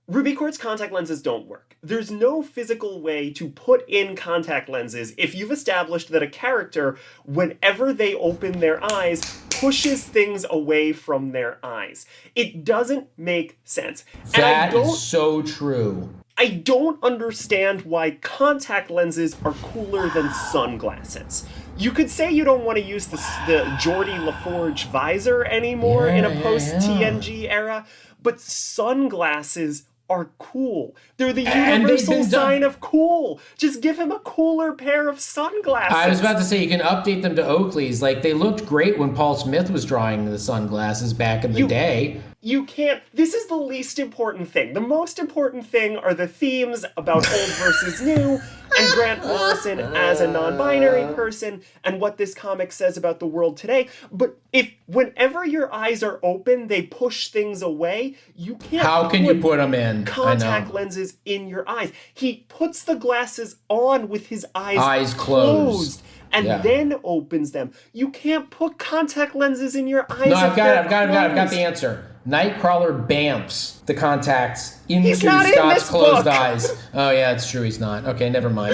Ruby quartz contact lenses don't work. There's no physical way to put in contact lenses if you've established that a character, whenever they open their eyes, pushes things away from their eyes. It doesn't make sense. That is so true. I don't understand why contact lenses are cooler than sunglasses. You could say you don't want to use the Jodie LaForge visor anymore in a post-TNG era, but sunglasses are cool. They're the universal sign of cool. Just give him a cooler pair of sunglasses. I was about to say, you can update them to Oakley's. Like, they looked great when Paul Smith was drawing the sunglasses back in the day. You can't. This is the least important thing. The most important thing are the themes about old versus new, and Grant Morrison as a non-binary person, and what this comic says about the world today. But if whenever your eyes are open, they push things away, you can't. How can you put them in? Contact lenses in your eyes. He puts the glasses on with his eyes closed. And then opens them. You can't put contact lenses in your eyes. No, I've got the answer. Nightcrawler bamps the contacts into Scott's closed eyes. Oh yeah, it's true. He's not. Okay, never mind.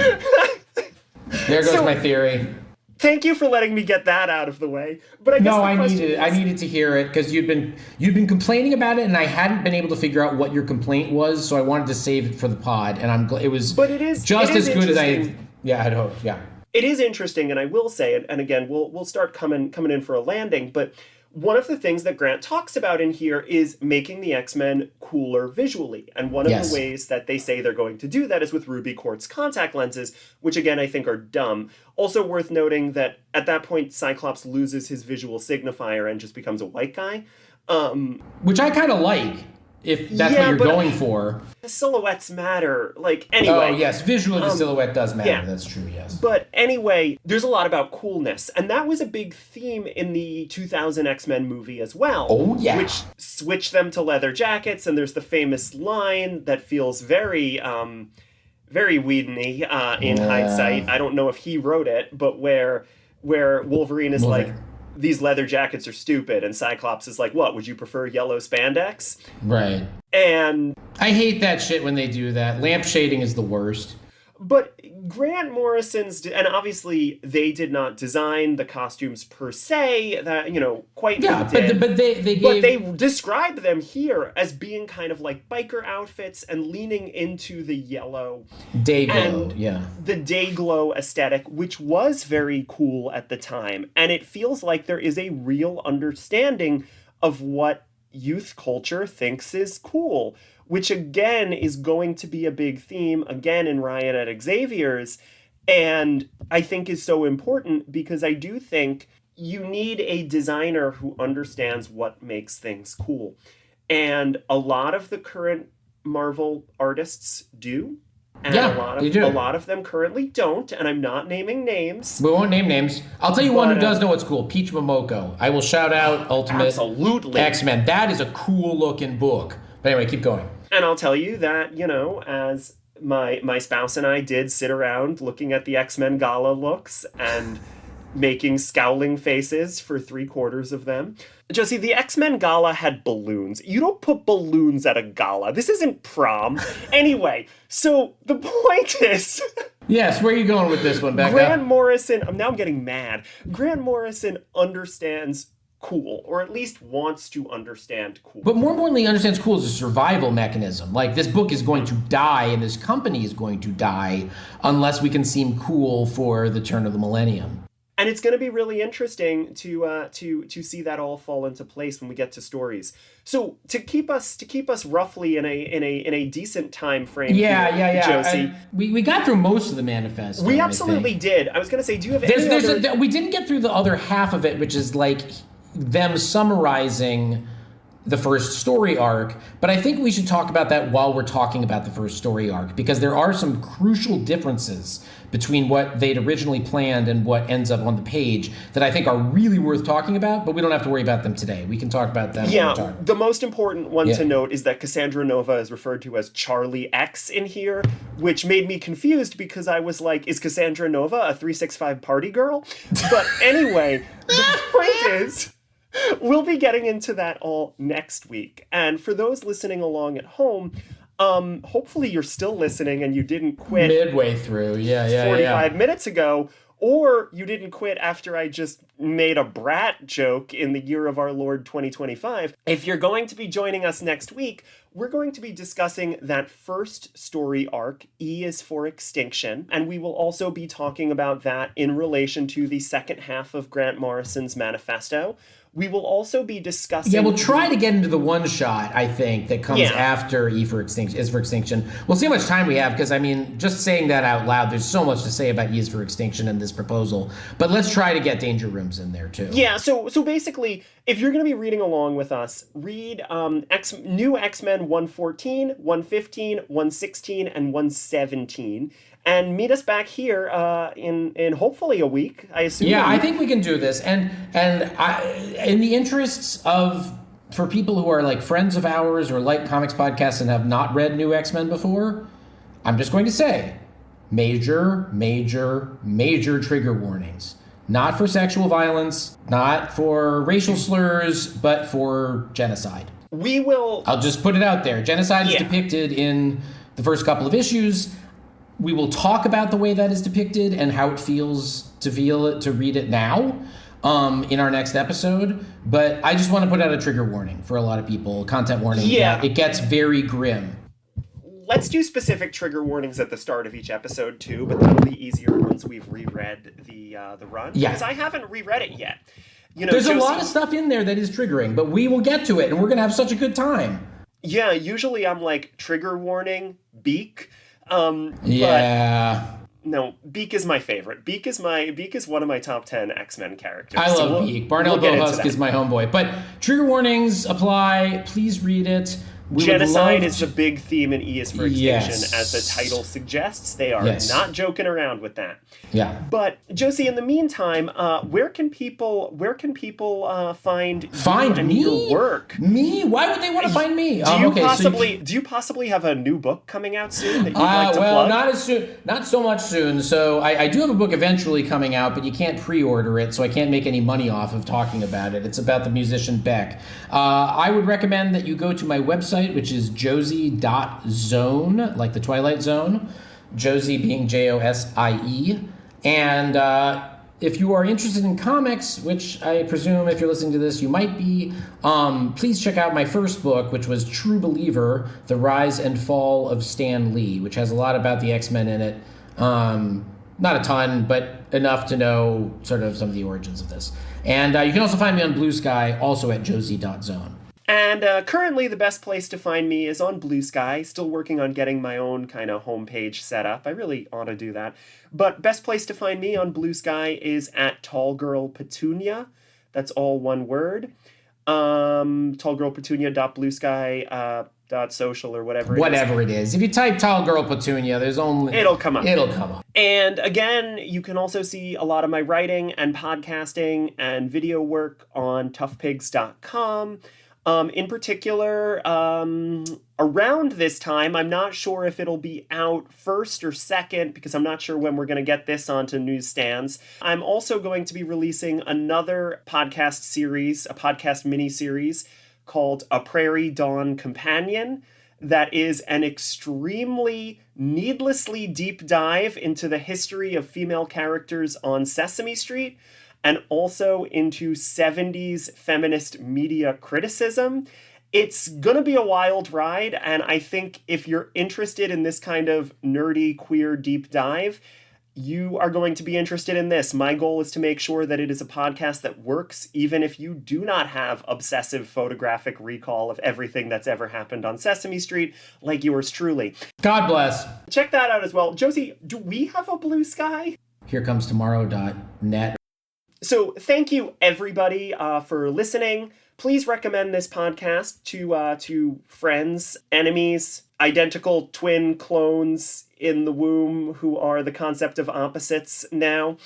There goes my theory. Thank you for letting me get that out of the way. But I guess I needed to hear it because you'd been complaining about it, and I hadn't been able to figure out what your complaint was, so I wanted to save it for the pod, and I'm glad it was. But it is just as good as I'd hoped. Yeah. It is interesting, and I will say it, and again, we'll start coming in for a landing, but one of the things that Grant talks about in here is making the X-Men cooler visually. And one of the ways that they say they're going to do that is with ruby quartz contact lenses, which again I think are dumb. Also worth noting that at that point, Cyclops loses his visual signifier and just becomes a white guy. Which I kind of like. If that's what you're going for. The silhouettes matter. Anyway. Oh, yes. Visually, the silhouette does matter. Yeah. That's true, yes. But anyway, there's a lot about coolness. And that was a big theme in the 2000 X-Men movie as well. Oh, yeah. Which switched them to leather jackets. And there's the famous line that feels very, very Whedon-y in hindsight. I don't know if he wrote it, but where Wolverine is like, these leather jackets are stupid, and Cyclops is like, what, would you prefer yellow spandex? Right. And I hate that shit when they do that. Lamp shading is the worst. But Grant Morrison's, and obviously they did not design the costumes per se, that, quite did. But they describe them here as being kind of like biker outfits and leaning into the yellow. Day glow, the day glow aesthetic, which was very cool at the time. And it feels like there is a real understanding of what youth culture thinks is cool, which again is going to be a big theme again in Riot at Xavier's, and I think is so important because I do think you need a designer who understands what makes things cool. And a lot of the current Marvel artists do. And a lot of them currently don't, and I'm not naming names. We won't name names. I'll tell you one who does know what's cool, Peach Momoko. I will shout out Ultimate absolutely. X-Men. That is a cool looking book. But anyway, keep going. And I'll tell you that, as my spouse and I did sit around looking at the X-Men gala looks and making scowling faces for 3/4 of them. Josie, the X-Men gala had balloons. You don't put balloons at a gala. This isn't prom. Anyway, so the point is... Yes, where are you going with this one, Becca? Grant Morrison, I'm getting mad. Grant Morrison understands cool, or at least wants to understand cool. But more importantly, understands cool as a survival mechanism. Like, this book is going to die, and this company is going to die, unless we can seem cool for the turn of the millennium. And it's going to be really interesting to see that all fall into place when we get to stories. So to keep us roughly in a decent time frame. Josie, we got through most of the manifesto. We absolutely did. I was going to say, do you have we didn't get through the other half of it, which is like them summarizing the first story arc, but I think we should talk about that while we're talking about the first story arc, because there are some crucial differences between what they'd originally planned and what ends up on the page that I think are really worth talking about, but we don't have to worry about them today. We can talk about them. Yeah, the most important one to note is that Cassandra Nova is referred to as Charlie X in here, which made me confused because I was like, is Cassandra Nova a 365 party girl? But anyway, the point is... we'll be getting into that all next week. And for those listening along at home, hopefully you're still listening and you didn't quit midway through. 45 minutes ago, or you didn't quit after I just made a brat joke in the year of our Lord 2025. If you're going to be joining us next week, we're going to be discussing that first story arc, E is for Extinction, and we will also be talking about that in relation to the second half of Grant Morrison's Manifesto. We will also be discussing... Yeah, we'll try to get into the one-shot, I think, that comes after E for Extinction, is for Extinction. We'll see how much time we have, because, I mean, just saying that out loud, there's so much to say about E is for Extinction in this proposal. But let's try to get Danger Rooms in there, too. Yeah, so basically, if you're going to be reading along with us, read New X-Men 114, 115, 116, and 117. And meet us back here in hopefully a week, I assume. Yeah, I think we can do this. And in the interests of, for people who are like friends of ours or like comics podcasts and have not read New X-Men before, I'm just going to say, major trigger warnings. Not for sexual violence, not for racial slurs, but for genocide. I'll just put it out there. Genocide is depicted in the first couple of issues. We will talk about the way that is depicted and how it feels to read it now in our next episode. But I just want to put out a trigger warning for a lot of people, content warning. Yeah. It gets very grim. Let's do specific trigger warnings at the start of each episode too, but that'll be easier once we've reread the run. Yeah. Because I haven't reread it yet. There's a lot of stuff in there that is triggering, but we will get to it, and we're going to have such a good time. Yeah, usually I'm like, trigger warning, Beak. Yeah. No, Beak is my favorite. Beak is one of my top 10 X-Men characters. I love Beak. Barnell Bohusk is my homeboy. But trigger warnings apply. Please read it. Genocide is the big theme in E is for Extinction, as the title suggests. They are not joking around with that. Yeah. But Josie, in the meantime, where can people find your work? Me? Why would they want to find me? Do you possibly have a new book coming out soon that you'd like to plug? Not as soon, not so much soon. So I do have a book eventually coming out, but you can't pre-order it, so I can't make any money off of talking about it. It's about the musician Beck. I would recommend that you go to my website, which is josie.zone, like the Twilight Zone. Josie being Josie. And if you are interested in comics, which I presume if you're listening to this, you might be, please check out my first book, which was True Believer, The Rise and Fall of Stan Lee, which has a lot about the X-Men in it. Not a ton, but enough to know sort of some of the origins of this. And you can also find me on Blue Sky, also at josie.zone. And currently the best place to find me is on Blue Sky. Still working on getting my own kind of homepage set up. I really ought to do that. But best place to find me on Blue Sky is at Tall Girl Petunia. That's all one word. tallgirlpetunia.bluesky.social or whatever it is. If you type Tall Girl Petunia, it'll come up. It'll come up. And again, you can also see a lot of my writing and podcasting and video work on toughpigs.com. In particular, around this time, I'm not sure if it'll be out first or second because I'm not sure when we're going to get this onto newsstands. I'm also going to be releasing another podcast series, a podcast mini-series called A Prairie Dawn Companion. That is an extremely needlessly deep dive into the history of female characters on Sesame Street, and also into 70s feminist media criticism. It's gonna be a wild ride, and I think if you're interested in this kind of nerdy, queer deep dive, you are going to be interested in this. My goal is to make sure that it is a podcast that works, even if you do not have obsessive photographic recall of everything that's ever happened on Sesame Street, like yours truly. God bless. Check that out as well. Josie, do we have a Blue Sky? HereComesTomorrow.net. So thank you, everybody, for listening. Please recommend this podcast to friends, enemies, identical twin clones in the womb who are the concept of opposites now.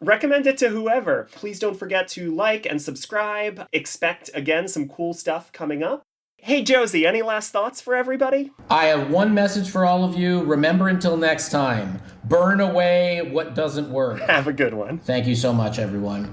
Recommend it to whoever. Please don't forget to like and subscribe. Expect, again, some cool stuff coming up. Hey, Josie, any last thoughts for everybody? I have one message for all of you. Remember until next time, burn away what doesn't work. Have a good one. Thank you so much, everyone.